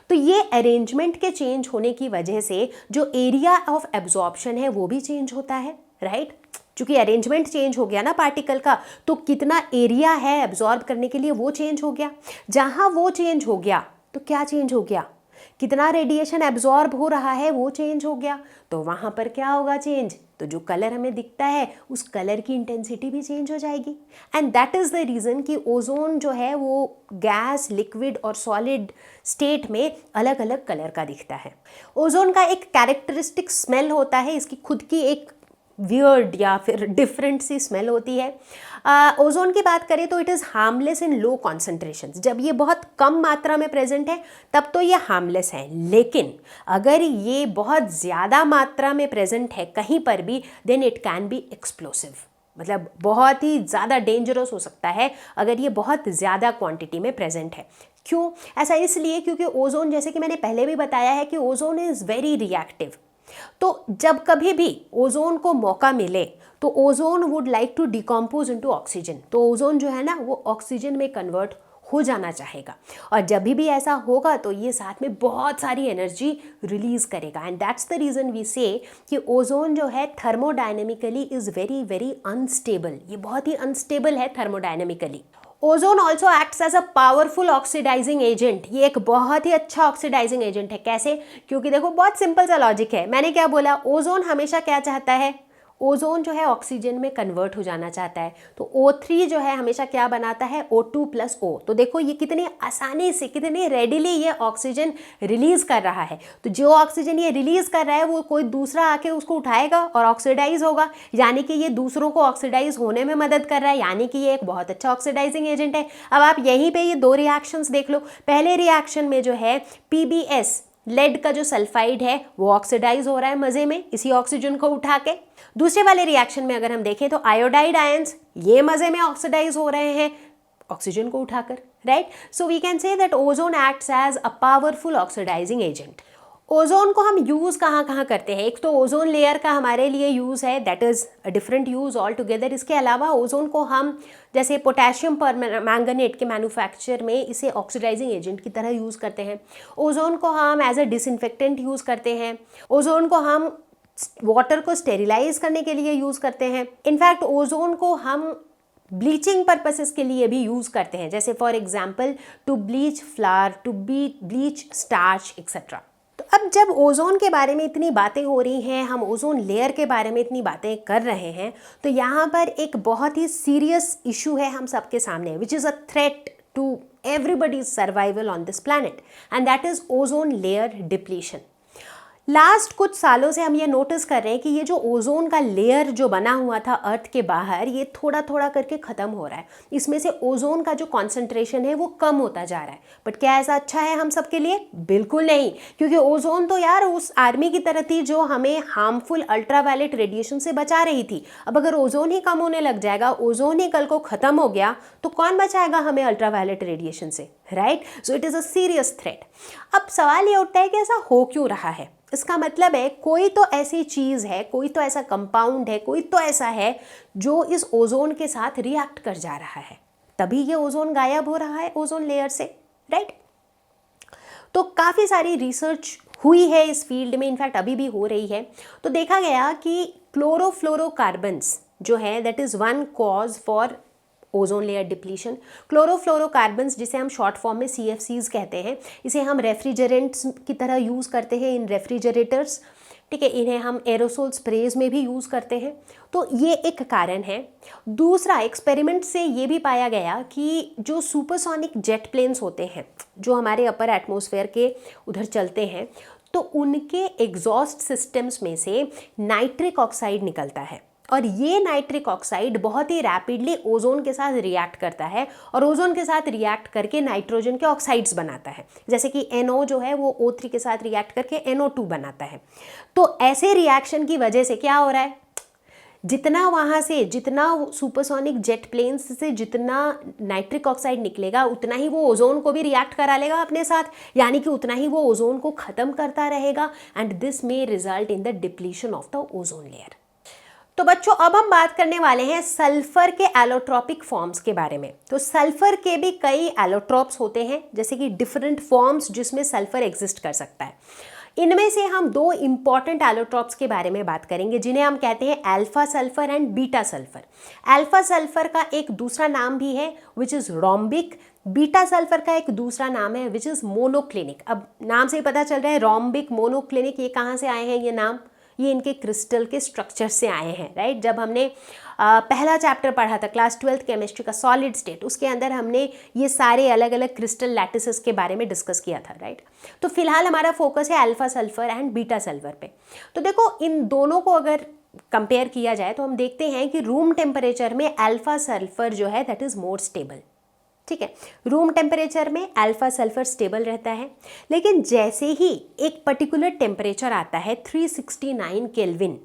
तो ये अरेंजमेंट के चेंज होने की वजह से जो एरिया ऑफ एब्जॉर्प्शन है वो भी चेंज होता है, राइट। चूंकि अरेंजमेंट चेंज हो गया ना पार्टिकल का, तो कितना एरिया है एब्जॉर्ब करने के लिए वो चेंज हो गया। जहाँ वो चेंज हो गया तो क्या चेंज हो गया, कितना रेडिएशन एब्जॉर्ब हो रहा है वो चेंज हो गया। तो वहाँ पर क्या होगा चेंज, तो जो कलर हमें दिखता है उस कलर की इंटेंसिटी भी चेंज हो जाएगी। And that is the reason कि ओजोन जो है वो गैस, लिक्विड और सॉलिड स्टेट में अलग अलग कलर का दिखता है। ओजोन का एक कैरेक्टरिस्टिक स्मेल होता है, इसकी खुद की एक वियर्ड या फिर डिफरेंट सी स्मेल होती है। ओजोन की बात करें तो it is harmless in low concentrations. जब ये बहुत कम मात्रा में प्रेजेंट है तब तो ये हार्मलेस है, लेकिन अगर ये बहुत ज़्यादा मात्रा में प्रेजेंट है कहीं पर भी, then it can be explosive, मतलब बहुत ही ज़्यादा डेंजरस हो सकता है अगर ये बहुत ज़्यादा क्वांटिटी में प्रेजेंट है। क्यों ऐसा, इसलिए क्योंकि ओजोन, जैसे कि मैंने पहले भी बताया है कि ओजोन इज़ वेरी रिएक्टिव। तो जब कभी भी ओजोन को मौका मिले तो ozone would like to decompose into oxygen, तो ओजोन जो है ना वो ऑक्सीजन में कन्वर्ट हो जाना चाहेगा। और जब भी ऐसा होगा तो ये साथ में बहुत सारी एनर्जी रिलीज करेगा। And that's the reason we say कि ओजोन जो है thermodynamically is very very unstable, ये बहुत ही अनस्टेबल है thermodynamically. Ozone also acts as a powerful oxidizing agent, ये एक बहुत ही अच्छा ऑक्सीडाइजिंग एजेंट है। कैसे, क्योंकि देखो बहुत सिंपल सा लॉजिक है, मैंने क्या बोला, ओजोन हमेशा क्या चाहता है, ओजोन जो है ऑक्सीजन में कन्वर्ट हो जाना चाहता है। तो O3 जो है हमेशा क्या बनाता है, O2+O। तो देखो ये कितनी आसानी से, कितनी रेडिली ये ऑक्सीजन रिलीज कर रहा है। तो जो ऑक्सीजन ये रिलीज कर रहा है वो कोई दूसरा आके उसको उठाएगा और ऑक्सीडाइज होगा, यानी कि ये दूसरों को ऑक्सीडाइज होने में मदद कर रहा है, यानी कि ये एक बहुत अच्छा ऑक्सीडाइजिंग एजेंट है। अब आप यहीं पर ये दो रिएक्शंस देख लो। पहले रिएक्शन में जो है PbS, लेड का जो सल्फाइड है वो ऑक्सीडाइज हो रहा है मज़े में इसी ऑक्सीजन को उठा के। दूसरे वाले रिएक्शन में अगर हम देखें तो आयोडाइड आयंस ये मज़े में ऑक्सीडाइज हो रहे हैं ऑक्सीजन को उठाकर, right. So we can say that ozone acts as a powerful oxidizing agent. Ozone को हम यूज़ कहाँ कहाँ करते हैं? एक तो ओजोन लेयर का हमारे लिए यूज़ है, that is a different use all together. इसके अलावा ओजोन को हम जैसे पोटेशियम पर मैंगनेट के मैन्युफैक्चर में इसे ऑक्सीडाइजिंग एजेंट की तरह यूज़ करते हैं। ओजोन को हम एज अ डिसइंफेक्टेंट यूज़ करते हैं। ओजोन को हम वाटर को स्टेरिलाइज करने के लिए यूज़ करते हैं। इनफैक्ट ओजोन को हम ब्लीचिंग पर्पसेस के लिए भी यूज़ करते हैं, जैसे for example to bleach flower, to bleach starch etcetera. तो अब जब ओजोन के बारे में इतनी बातें हो रही हैं, हम ओजोन लेयर के बारे में इतनी बातें कर रहे हैं, तो यहाँ पर एक बहुत ही सीरियस इशू है हम सबके सामने, which is a threat to everybody's survival on this planet, and that is ozone layer depletion. Last कुछ सालों से हम ये नोटिस कर रहे हैं कि ये जो ओजोन का लेयर जो बना हुआ था अर्थ के बाहर, ये थोड़ा थोड़ा करके ख़त्म हो रहा है। इसमें से ओजोन का जो कॉन्सेंट्रेशन है वो कम होता जा रहा है। बट क्या ऐसा अच्छा है हम सबके लिए? बिल्कुल नहीं, क्योंकि ओजोन तो यार उस आर्मी की तरह थी जो हमें हार्मफुल अल्ट्रावायलेट रेडिएशन से बचा रही थी। अब अगर ओजोन ही कम होने लग जाएगा, ओजोन ही कल को ख़त्म हो गया, तो कौन बचाएगा हमें अल्ट्रावायलेट रेडिएशन से, right? So it is a serious threat. अब सवाल ये उठता है कि ऐसा हो क्यों रहा है? इसका मतलब है कोई तो ऐसी चीज़ है, कोई तो ऐसा कंपाउंड है, कोई तो ऐसा है जो इस ओजोन के साथ रिएक्ट कर जा रहा है, तभी ये ओजोन गायब हो रहा है ओजोन लेयर से, राइट? तो काफ़ी सारी रिसर्च हुई है इस फील्ड में, इनफैक्ट अभी भी हो रही है। तो देखा गया कि क्लोरोफ्लोरोकार्बन्स जो है that is one cause for ozone layer depletion. Chlorofluorocarbons, जिसे हम शॉर्ट फॉर्म में CFCs कहते हैं, इसे हम रेफ्रिजरेंट्स की तरह यूज़ करते हैं इन रेफ्रिजरेटर्स, ठीक है? इन्हें हम एरोसोल स्प्रेज में भी यूज़ करते हैं। तो ये एक कारण है। दूसरा, एक्सपेरिमेंट से ये भी पाया गया कि जो सुपरसोनिक जेट प्लेन्स होते हैं जो हमारे अपर एटमॉस्फेयर के उधर चलते हैं, तो उनके एग्जॉस्ट सिस्टम्स में से नाइट्रिक ऑक्साइड निकलता है, और ये नाइट्रिक ऑक्साइड बहुत ही रैपिडली ओजोन के साथ रिएक्ट करता है, और ओजोन के साथ रिएक्ट करके नाइट्रोजन के ऑक्साइड्स बनाता है, जैसे कि NO जो है वो O3 के साथ रिएक्ट करके NO2 बनाता है। तो ऐसे रिएक्शन की वजह से क्या हो रहा है, जितना वहाँ से, जितना सुपरसोनिक जेट प्लेन्स से जितना नाइट्रिक ऑक्साइड निकलेगा, उतना ही वो ओजोन को भी रिएक्ट करा लेगा अपने साथ, यानी कि उतना ही वो ओजोन को ख़त्म करता रहेगा, and this may result in the depletion of the ozone layer. तो बच्चों, अब हम बात करने वाले हैं सल्फर के एलोट्रॉपिक फॉर्म्स के बारे में। तो सल्फर के भी कई एलोट्रॉप्स होते हैं, जैसे कि डिफरेंट फॉर्म्स जिसमें सल्फर एग्जिस्ट कर सकता है। इनमें से हम दो इंपॉर्टेंट एलोट्रॉप्स के बारे में बात करेंगे, जिन्हें हम कहते हैं alpha sulphur and beta sulphur. Alpha sulphur का एक दूसरा नाम भी है which is rhombic. Beta sulphur का एक दूसरा नाम है विच इज़ मोनोक्लिनिक। अब नाम से ही पता चल रहा है, रोम्बिक, मोनोक्लिनिक, ये कहाँ से आए हैं ये नाम? ये इनके क्रिस्टल के स्ट्रक्चर से आए हैं, राइट? जब हमने पहला चैप्टर पढ़ा था क्लास 12th केमिस्ट्री का सॉलिड स्टेट, उसके अंदर हमने ये सारे अलग अलग क्रिस्टल लैटिसेस के बारे में डिस्कस किया था, राइट? तो फिलहाल हमारा फोकस है alpha sulphur and beta sulphur पे। तो देखो, इन दोनों को अगर कंपेयर किया जाए तो हम देखते हैं कि रूम टेम्परेचर में अल्फा सल्फर जो है दैट इज़ मोर स्टेबल, ठीक है? रूम टेम्परेचर में अल्फा सल्फर स्टेबल रहता है, लेकिन जैसे ही एक पर्टिकुलर टेम्परेचर आता है 369 केल्विन,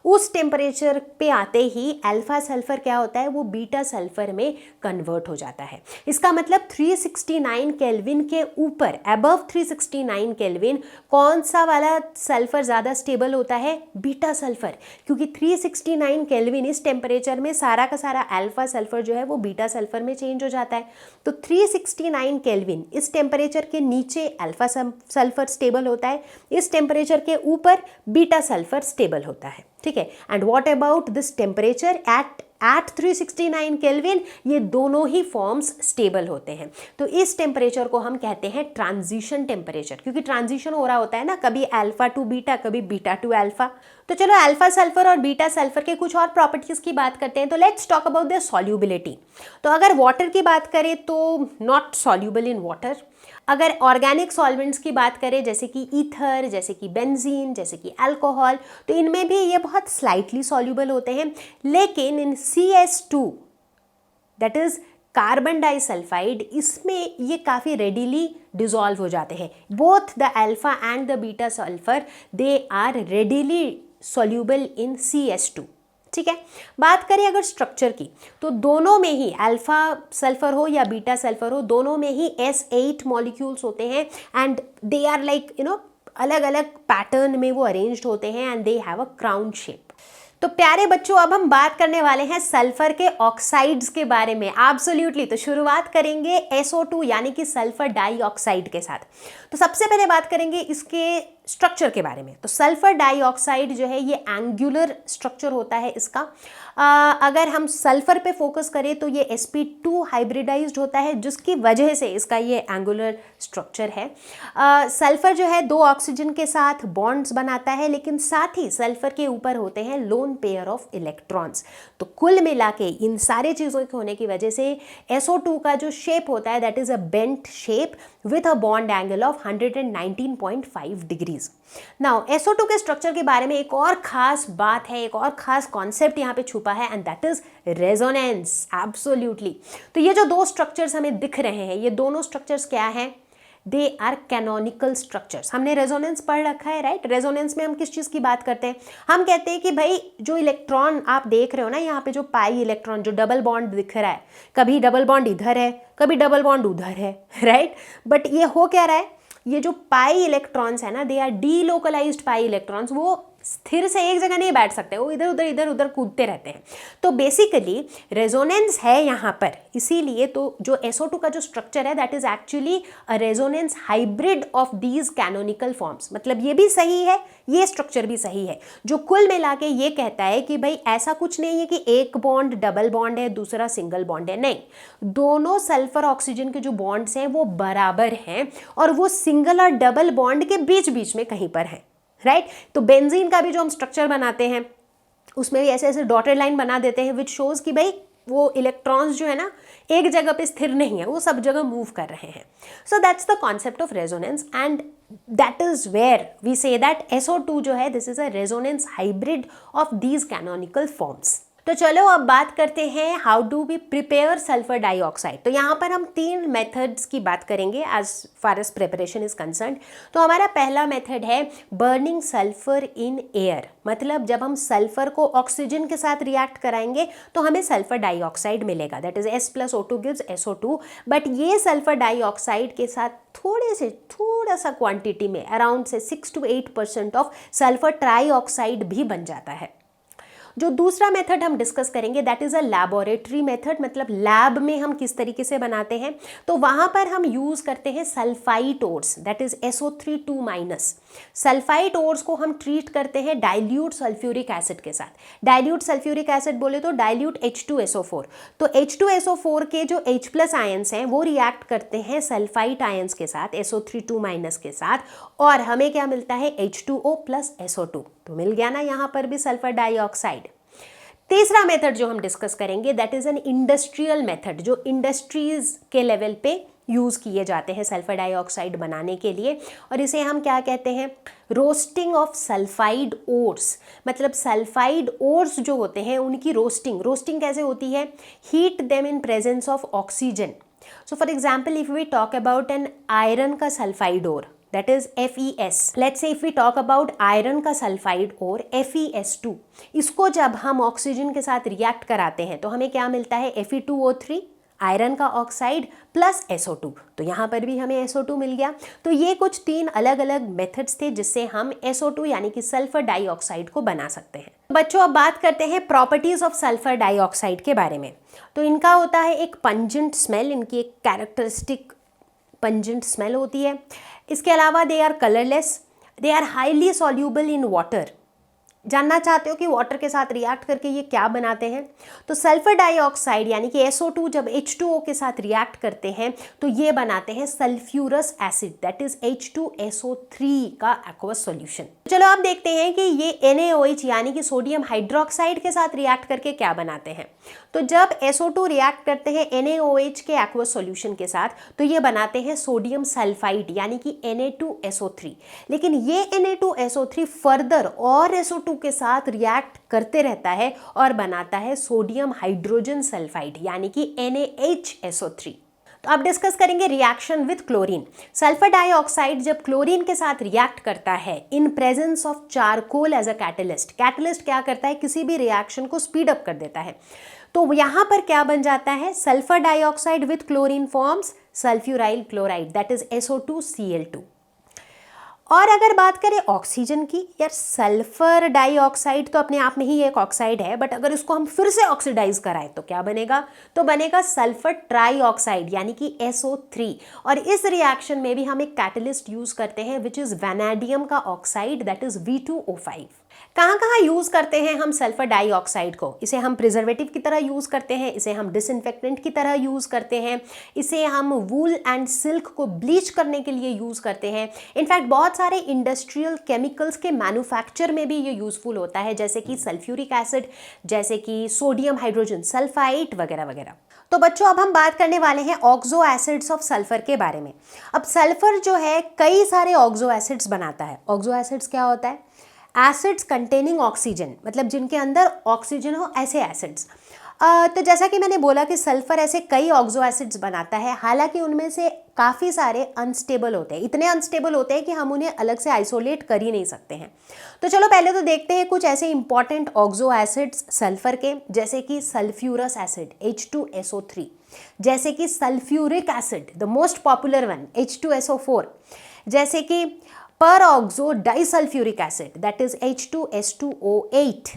उस टेम्परेचर पे आते ही अल्फा सल्फर क्या होता है, वो बीटा सल्फर में कन्वर्ट हो जाता है। इसका मतलब 369 केल्विन के ऊपर, अबव 369 केल्विन, कौन सा वाला सल्फर ज़्यादा स्टेबल होता है? बीटा सल्फर, क्योंकि 369 केल्विन इस टेम्परेचर में सारा का सारा अल्फा सल्फर जो है वो बीटा सल्फर में चेंज हो जाता है। तो 369 केल्विन इस टेम्परेचर के नीचे अल्फा सल्फर स्टेबल होता है, इस टेम्परेचर के ऊपर बीटा सल्फर स्टेबल होता है, ठीक है? And what about this temperature at 369 kelvin, ये दोनों ही फॉर्म्स स्टेबल होते हैं। तो इस टेम्परेचर को हम कहते हैं ट्रांजिशन टेम्परेचर, क्योंकि ट्रांजिशन हो रहा होता है ना, कभी अल्फा टू बीटा, कभी बीटा टू अल्फा। तो चलो अल्फा सल्फर और बीटा सल्फर के कुछ और प्रॉपर्टीज़ की बात करते हैं। तो let's talk about their solubility. तो अगर वाटर की बात करें तो नॉट सॉल्युबल इन वाटर। अगर ऑर्गेनिक सॉल्वेंट्स की बात करें, जैसे कि ईथर, जैसे कि बेंजीन, जैसे कि अल्कोहल, तो इनमें भी ये बहुत स्लाइटली सॉल्युबल होते हैं। लेकिन in CS2 that is carbon disulphide, इसमें ये काफ़ी रेडिली डिजॉल्व हो जाते हैं। Both the alpha and the beta sulphur they are readily soluble in CS2, ठीक है? बात करें अगर स्ट्रक्चर की, तो दोनों में ही, अल्फा सल्फर हो या बीटा सल्फर हो, दोनों में ही S8 मॉलिक्यूल्स होते हैं, एंड दे आर लाइक अलग अलग पैटर्न में वो अरेंज्ड होते हैं and they have a crown shape. तो प्यारे बच्चों, अब हम बात करने वाले हैं सल्फर के ऑक्साइड्स के बारे में। एब्सोल्युटली। तो शुरुआत करेंगे SO2 यानी कि सल्फर डाइऑक्साइड के साथ। तो सबसे पहले बात करेंगे इसके स्ट्रक्चर के बारे में। तो सल्फर डाइऑक्साइड जो है ये एंगुलर स्ट्रक्चर होता है इसका। अगर हम सल्फर पे फोकस करें तो ये sp2 हाइब्रिडाइज्ड होता है, जिसकी वजह से इसका ये एंगुलर स्ट्रक्चर है। सल्फर जो है 2 ऑक्सीजन के साथ बॉन्ड्स बनाता है, लेकिन साथ ही सल्फर के ऊपर होते हैं लोन पेयर ऑफ इलेक्ट्रॉन्स। तो कुल मिला के इन सारे चीज़ों के होने की वजह से SO2 का जो शेप होता है that is a bent shape with a bond angle of 119.5 degrees. Now SO2 के स्ट्रक्चर के बारे में एक और खास बात है, एक और खास कॉन्सेप्ट यहाँ पे छुपा है and that is resonance. Absolutely. तो ये जो 2 स्ट्रक्चर्स हमें दिख रहे हैं, ये दोनों स्ट्रक्चर्स क्या हैं? They are canonical structures. हमने रेजोनेंस पढ़ रखा है, राइट? रेजोनेंस में हम किस चीज़ की बात करते हैं? हम कहते हैं कि भाई जो इलेक्ट्रॉन आप देख रहे हो ना यहाँ पे, जो पाई इलेक्ट्रॉन, जो डबल बॉन्ड दिख रहा है, कभी डबल बॉन्ड इधर है, कभी डबल बॉन्ड उधर है, राइट? बट ये हो क्या रहा है? ये जो पाई इलेक्ट्रॉन्स है ना, they are delocalized pi electrons, वो स्थिर से एक जगह नहीं बैठ सकते, वो इधर उधर कूदते रहते हैं। तो बेसिकली रेजोनेंस है यहाँ पर, इसीलिए तो जो SO2 का जो स्ट्रक्चर है that is actually a resonance hybrid of these canonical forms. मतलब ये भी सही है, ये स्ट्रक्चर भी सही है, जो कुल मिला के ये कहता है कि भाई ऐसा कुछ नहीं है कि एक बॉन्ड डबल बॉन्ड है, दूसरा सिंगल बॉन्ड है। नहीं, दोनों सल्फर ऑक्सीजन के जो बॉन्ड्स हैं वो बराबर हैं और वो सिंगल और डबल बॉन्ड के बीच बीच में कहीं पर है, राइट? तो बेंजीन का भी जो हम स्ट्रक्चर बनाते हैं उसमें भी ऐसे ऐसे डॉटेड लाइन बना देते हैं विच शोज कि भाई वो इलेक्ट्रॉन्स जो है ना एक जगह पे स्थिर नहीं है, वो सब जगह मूव कर रहे हैं। So that's the concept of resonance and that is where we say that SO2 जो है this is a resonance hybrid of these canonical forms. तो चलो अब बात करते हैं how do we prepare sulphur dioxide. तो यहाँ पर हम 3 मेथड्स की बात करेंगे as far as preparation is concerned. तो हमारा पहला मेथड है बर्निंग सल्फर इन एयर। मतलब जब हम सल्फर को ऑक्सीजन के साथ रिएक्ट कराएंगे तो हमें सल्फर डाइऑक्साइड मिलेगा, that is S+O2 gives SO2। But ये सल्फर डाइऑक्साइड के साथ थोड़ा सा क्वांटिटी में अराउंड से 6 to 8% ऑफ सल्फर ट्राइऑक्साइड भी बन जाता है। जो दूसरा मेथड हम डिस्कस करेंगे that is a laboratory method. मतलब लैब में हम किस तरीके से बनाते हैं, तो वहाँ पर हम यूज़ करते हैं sulphite ores, that is SO3 2-। Sulphite ores को हम ट्रीट करते हैं डाइल्यूट सल्फ्यूरिक एसिड के साथ। डाइल्यूट सल्फ्यूरिक एसिड बोले तो डाइल्यूट H2SO4। तो H2SO4 के जो H+ आयंस हैं वो रिएक्ट करते हैं सल्फाइट आयंस के साथ, SO3 2- के साथ, और हमें क्या मिलता है H2O + SO2। तो मिल गया ना यहाँ पर भी सल्फर डाइऑक्साइड। तीसरा मेथड जो हम डिस्कस करेंगे that is an industrial method, जो इंडस्ट्रीज के लेवल पे यूज़ किए जाते हैं सल्फर डाइऑक्साइड बनाने के लिए, और इसे हम क्या कहते हैं? Roasting of sulphide ores. मतलब सल्फाइड ओर्स जो होते हैं उनकी रोस्टिंग कैसे होती है? Heat them in presence of oxygen. So for example if we talk about an iron का sulphide ore that is FeS. Let's say if we talk about iron का सल्फाइड और FeS2, इसको जब हम ऑक्सीजन के साथ रिएक्ट कराते हैं तो हमें क्या मिलता है? Fe2O3 आयरन का ऑक्साइड प्लस SO2। तो यहाँ पर भी हमें SO2 मिल गया। तो ये कुछ 3 अलग अलग मेथड्स थे जिससे हम SO2 यानी कि सल्फर डाइऑक्साइड को बना सकते हैं। बच्चों अब बात करते हैं प्रॉपर्टीज ऑफ सल्फर डाइऑक्साइड के बारे में। तो इनका होता है एक पंजेंट स्मेल, इनकी एक कैरेक्टरिस्टिक पंजेंट स्मेल होती है। इसके अलावा they are colourless, they are highly soluble in water. जानना चाहते हो कि वाटर के साथ रिएक्ट करके ये क्या बनाते हैं? तो सल्फर डाइऑक्साइड यानी कि SO2 जब H2O के साथ रिएक्ट करते हैं तो ये बनाते हैं sulphurous acid, that is H2SO3 का एक्वस सॉल्यूशन। चलो अब देखते हैं कि ये NaOH यानी कि सोडियम हाइड्रोक्साइड के साथ रिएक्ट करके क्या बनाते हैं। तो जब SO2 रिएक्ट करते हैं NaOH के एक्वस सॉल्यूशन के साथ तो ये बनाते हैं सोडियम सल्फाइड यानी कि Na2SO3। लेकिन ये Na2SO3 फर्दर और SO2 के साथ रिएक्ट करते रहता है और बनाता है सोडियम हाइड्रोजन सल्फाइड यानी कि NaHSO3। तो अब डिस्कस करेंगे reaction with chlorine. Sulphur dioxide जब क्लोरीन के साथ रिएक्ट करता है in presence of charcoal as a catalyst. Catalyst क्या करता है? किसी भी रिएक्शन को स्पीड अप कर देता है। तो यहाँ पर क्या बन जाता है? Sulphur dioxide with chlorine forms sulphuryl chloride, that is SO2Cl2। और अगर बात करें ऑक्सीजन की, यार सल्फर डाइऑक्साइड तो अपने आप में ही एक ऑक्साइड है, बट अगर इसको हम फिर से ऑक्सीडाइज कराएं तो क्या बनेगा, तो बनेगा सल्फर ट्राइऑक्साइड यानी कि SO3। और इस रिएक्शन में भी हम एक कैटलिस्ट यूज करते हैं विच इज वैनेडियम का ऑक्साइड, दैट इज V2O5। कहाँ कहाँ यूज करते हैं हम सल्फर डाइऑक्साइड को? इसे हम प्रिजर्वेटिव की तरह यूज करते हैं, इसे हम डिसइंफेक्टेंट की तरह यूज करते हैं, इसे हम वूल एंड सिल्क को ब्लीच करने के लिए यूज करते हैं। इनफैक्ट बहुत सारे इंडस्ट्रियल केमिकल्स के मैन्युफैक्चर में भी ये यूजफुल होता है, जैसे कि सल्फ्यूरिक एसिड, जैसे कि सोडियम हाइड्रोजन सल्फाइड वगैरह वगैरह। तो बच्चों अब हम बात करने वाले हैं ऑक्सो एसिड्स ऑफ सल्फर के बारे में। अब सल्फर जो है कई सारे ऑक्सो एसिड्स बनाता है। ऑक्सो एसिड्स क्या होता है? एसिड्स कंटेनिंग ऑक्सीजन, मतलब जिनके अंदर ऑक्सीजन हो, ऐसे एसिड्स। तो जैसा कि मैंने बोला कि सल्फर ऐसे कई ऑक्सो एसिड्स बनाता है, हालांकि उनमें से काफ़ी सारे अनस्टेबल होते हैं, इतने अनस्टेबल होते हैं कि हम उन्हें अलग से आइसोलेट कर ही नहीं सकते हैं। तो चलो पहले तो देखते हैं कुछ ऐसे इंपॉर्टेंट ऑक्सो एसिड्स सल्फर के, जैसे कि सल्फ्यूरस एसिड H2SO3, जैसे कि sulphuric acid the most popular one H2SO4, जैसे कि पर oxo disulphuric acid that is H2S2O8,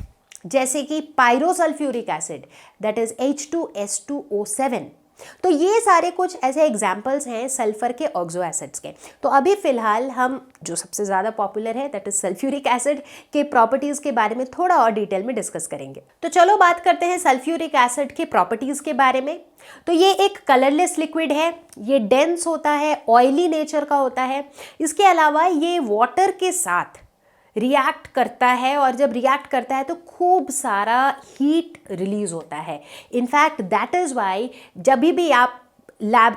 जैसे कि pyrosulphuric acid that is H2S2O7। तो ये सारे कुछ ऐसे एग्जाम्पल्स हैं सल्फर के ऑक्सो एसिड्स के। तो अभी फिलहाल हम जो सबसे ज़्यादा पॉपुलर है दैट इज सल्फ्यूरिक एसिड के प्रॉपर्टीज़ के बारे में थोड़ा और डिटेल में डिस्कस करेंगे। तो चलो बात करते हैं सल्फ्यूरिक एसिड के प्रॉपर्टीज़ के बारे में। तो ये एक कलरलेस लिक्विड है, ये डेंस होता है, ऑयली नेचर का होता है। इसके अलावा ये वाटर के साथ रिएक्ट करता है, और जब रिएक्ट करता है तो खूब सारा हीट रिलीज होता है। इनफैक्ट दैट इज़ वाई जब भी आप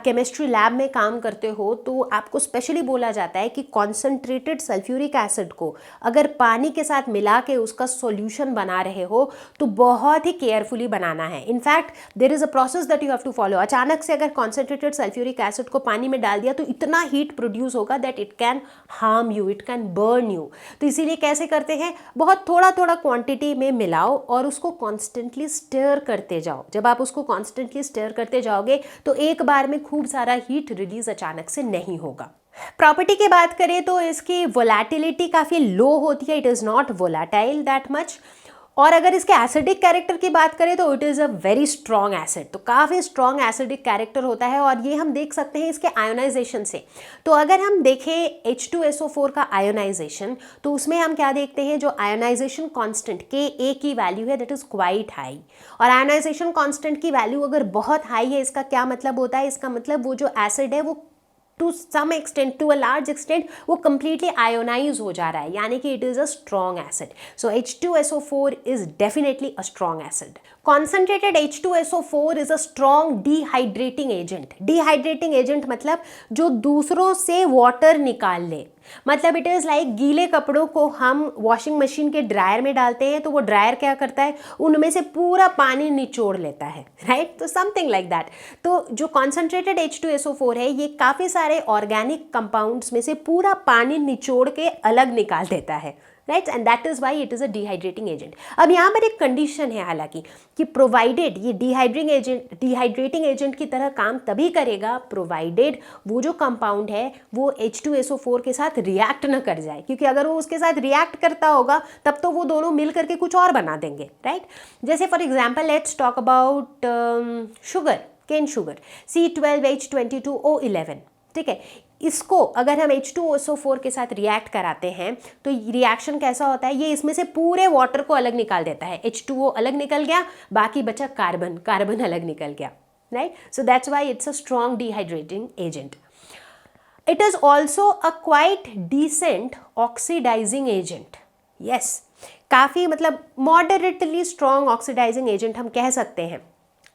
केमिस्ट्री लैब में काम करते हो तो आपको स्पेशली बोला जाता है कि कॉन्सेंट्रेटेड सल्फ्यूरिक एसिड को अगर पानी के साथ मिला के उसका सॉल्यूशन बना रहे हो तो बहुत ही केयरफुली बनाना है। In fact there is a process that you have to follow. अचानक से अगर कॉन्सेंट्रेटेड सल्फ्यूरिक एसिड को पानी में डाल दिया तो इतना हीट प्रोड्यूस होगा that it can harm you, it can burn you. तो इसीलिए कैसे करते हैं, बहुत थोड़ा थोड़ा क्वांटिटी में मिलाओ और उसको कॉन्स्टेंटली स्टर करते जाओ। जब आप उसको कॉन्स्टेंटली स्टर करते जाओगे तो एक बार में खूब सारा हीट रिलीज अचानक से नहीं होगा। प्रॉपर्टी की बात करें तो इसकी वोलेटिलिटी काफ़ी लो होती है, it is not volatile that much. और अगर इसके एसिडिक कैरेक्टर की बात करें तो it is a very strong acid, तो काफ़ी स्ट्रॉन्ग एसिडिक कैरेक्टर होता है। और ये हम देख सकते हैं इसके आयोनाइजेशन से। तो अगर हम देखें H2SO4 का आयोनाइजेशन तो उसमें हम क्या देखते हैं, जो आयोनाइजेशन कांस्टेंट Ka की वैल्यू है दैट इज़ क्वाइट हाई। और आयोनाइजेशन कांस्टेंट की वैल्यू अगर बहुत हाई है, इसका क्या मतलब होता है, इसका मतलब वो जो एसिड है वो to some extent, to a large extent वो कंप्लीटली आयोनाइज हो जा रहा है, यानी कि it is a strong acid. So H2SO4 is definitely a strong acid. Concentrated H2SO4 is a strong dehydrating agent. Dehydrating agent मतलब जो दूसरों से वाटर निकाल ले, मतलब इट इज़ लाइक गीले कपड़ों को हम वॉशिंग मशीन के ड्रायर में डालते हैं तो वो ड्रायर क्या करता है, उनमें से पूरा पानी निचोड़ लेता है, राइट। तो समथिंग लाइक दैट। तो जो कॉन्सेंट्रेटेड H2SO4 है ये काफ़ी सारे ऑर्गेनिक कंपाउंड्स में से पूरा पानी निचोड़ के अलग निकाल देता है, right, and that is why it is a dehydrating agent. अब यहाँ पर एक कंडीशन है हालांकि कि प्रोवाइडेड ये डिहाइड्रेटिंग एजेंट की तरह काम तभी करेगा प्रोवाइडेड वो जो कंपाउंड है वो H2SO4 के साथ रिएक्ट न कर जाए, क्योंकि अगर वो उसके साथ रिएक्ट करता होगा तब तो वो दोनों मिल करके कुछ और बना देंगे, राइट। जैसे for example let's talk about sugar, cane sugar C12H22O11, ठीक है। इसको अगर हम H2SO4 के साथ रिएक्ट कराते हैं तो रिएक्शन कैसा होता है, ये इसमें से पूरे वाटर को अलग निकाल देता है। H2O अलग निकल गया, बाकी बचा कार्बन, कार्बन अलग निकल गया, right. So that's why it's a strong dehydrating agent. It is also a quite decent oxidising agent. Yes, काफ़ी मतलब मॉडरेटली स्ट्रॉन्ग ऑक्सीडाइजिंग एजेंट हम कह सकते हैं।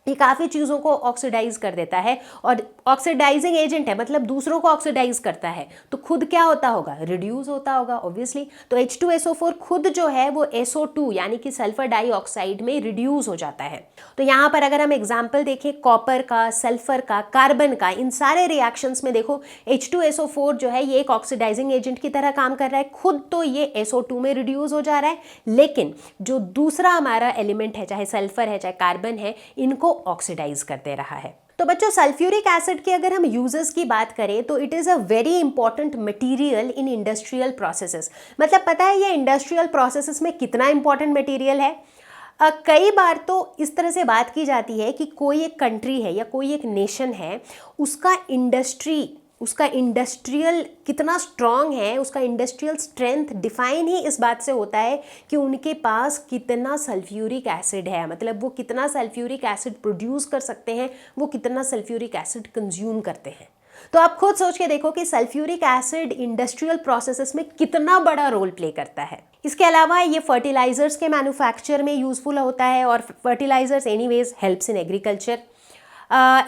ये काफ़ी चीज़ों को ऑक्सीडाइज कर देता है, और ऑक्सीडाइजिंग एजेंट है मतलब दूसरों को ऑक्सीडाइज करता है, तो खुद क्या होता होगा, रिड्यूस होता होगा ऑब्वियसली। तो H2SO4 खुद जो है वो SO2 यानी कि सल्फर डाइऑक्साइड में रिड्यूस हो जाता है। तो यहाँ पर अगर हम एग्जाम्पल देखें कॉपर का, सल्फर का, कार्बन का, इन सारे रिएक्शंस में देखो H2SO4 जो है ये एक ऑक्सीडाइजिंग एजेंट की तरह काम कर रहा है, खुद तो ये SO2 में रिड्यूस हो जा रहा है, लेकिन जो दूसरा हमारा एलिमेंट है, चाहे सल्फर है चाहे कार्बन है, इनको ऑक्सीडाइज कर दे रहा है। तो बच्चों सल्फ्यूरिक एसिड के अगर हम यूजेस की बात करें तो it is a very important material in industrial processes. मतलब पता है ये इंडस्ट्रियल प्रोसेसेस में कितना इंपॉर्टेंट मटेरियल है। कई बार तो इस तरह से बात की जाती है कि कोई एक कंट्री है या कोई एक नेशन है, उसका इंडस्ट्रियल कितना स्ट्रांग है, उसका इंडस्ट्रियल स्ट्रेंथ डिफाइन ही इस बात से होता है कि उनके पास कितना सल्फ्यूरिक एसिड है। मतलब वो कितना सल्फ्यूरिक एसिड प्रोड्यूस कर सकते हैं, वो कितना सल्फ्यूरिक एसिड कंज्यूम करते हैं। तो आप खुद सोच के देखो कि सल्फ्यूरिक एसिड इंडस्ट्रियल प्रोसेसेस में कितना बड़ा रोल प्ले करता है। इसके अलावा ये फर्टिलाइजर्स के मैन्युफैक्चर में यूजफुल होता है, और fertilisers anyways helps in agriculture,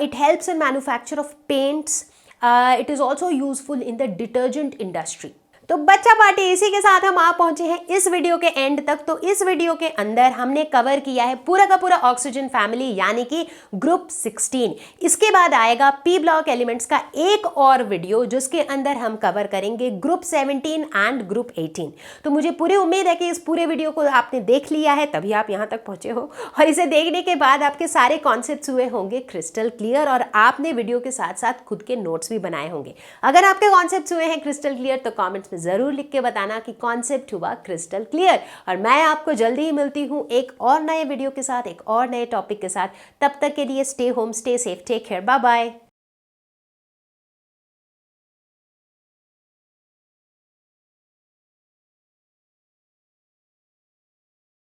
it helps in manufacture of paints, it is also useful in the detergent industry. तो बच्चा पार्टी इसी के साथ हम आ पहुंचे हैं इस वीडियो के एंड तक। तो इस वीडियो के अंदर हमने कवर किया है पूरा का पूरा ऑक्सीजन फैमिली यानी कि ग्रुप 16। इसके बाद आएगा पी ब्लॉक एलिमेंट्स का एक और वीडियो जिसके अंदर हम कवर करेंगे ग्रुप 17 एंड ग्रुप 18। तो मुझे पूरी उम्मीद है कि इस पूरे वीडियो को आपने देख लिया है, तभी आप यहाँ तक पहुंचे हो, और इसे देखने के बाद आपके सारे कॉन्सेप्ट्स हुए होंगे क्रिस्टल क्लियर, और आपने वीडियो के साथ साथ खुद के नोट्स भी बनाए होंगे। अगर आपके कॉन्सेप्ट्स हुए हैं क्रिस्टल क्लियर तो कॉमेंट्स में जरूर लिख के बताना कि कॉन्सेप्ट हुआ क्रिस्टल क्लियर। और मैं आपको जल्दी ही मिलती हूँ एक और नए वीडियो के साथ, एक और नए टॉपिक के साथ। तब तक के लिए stay home, stay safe, take care, bye bye.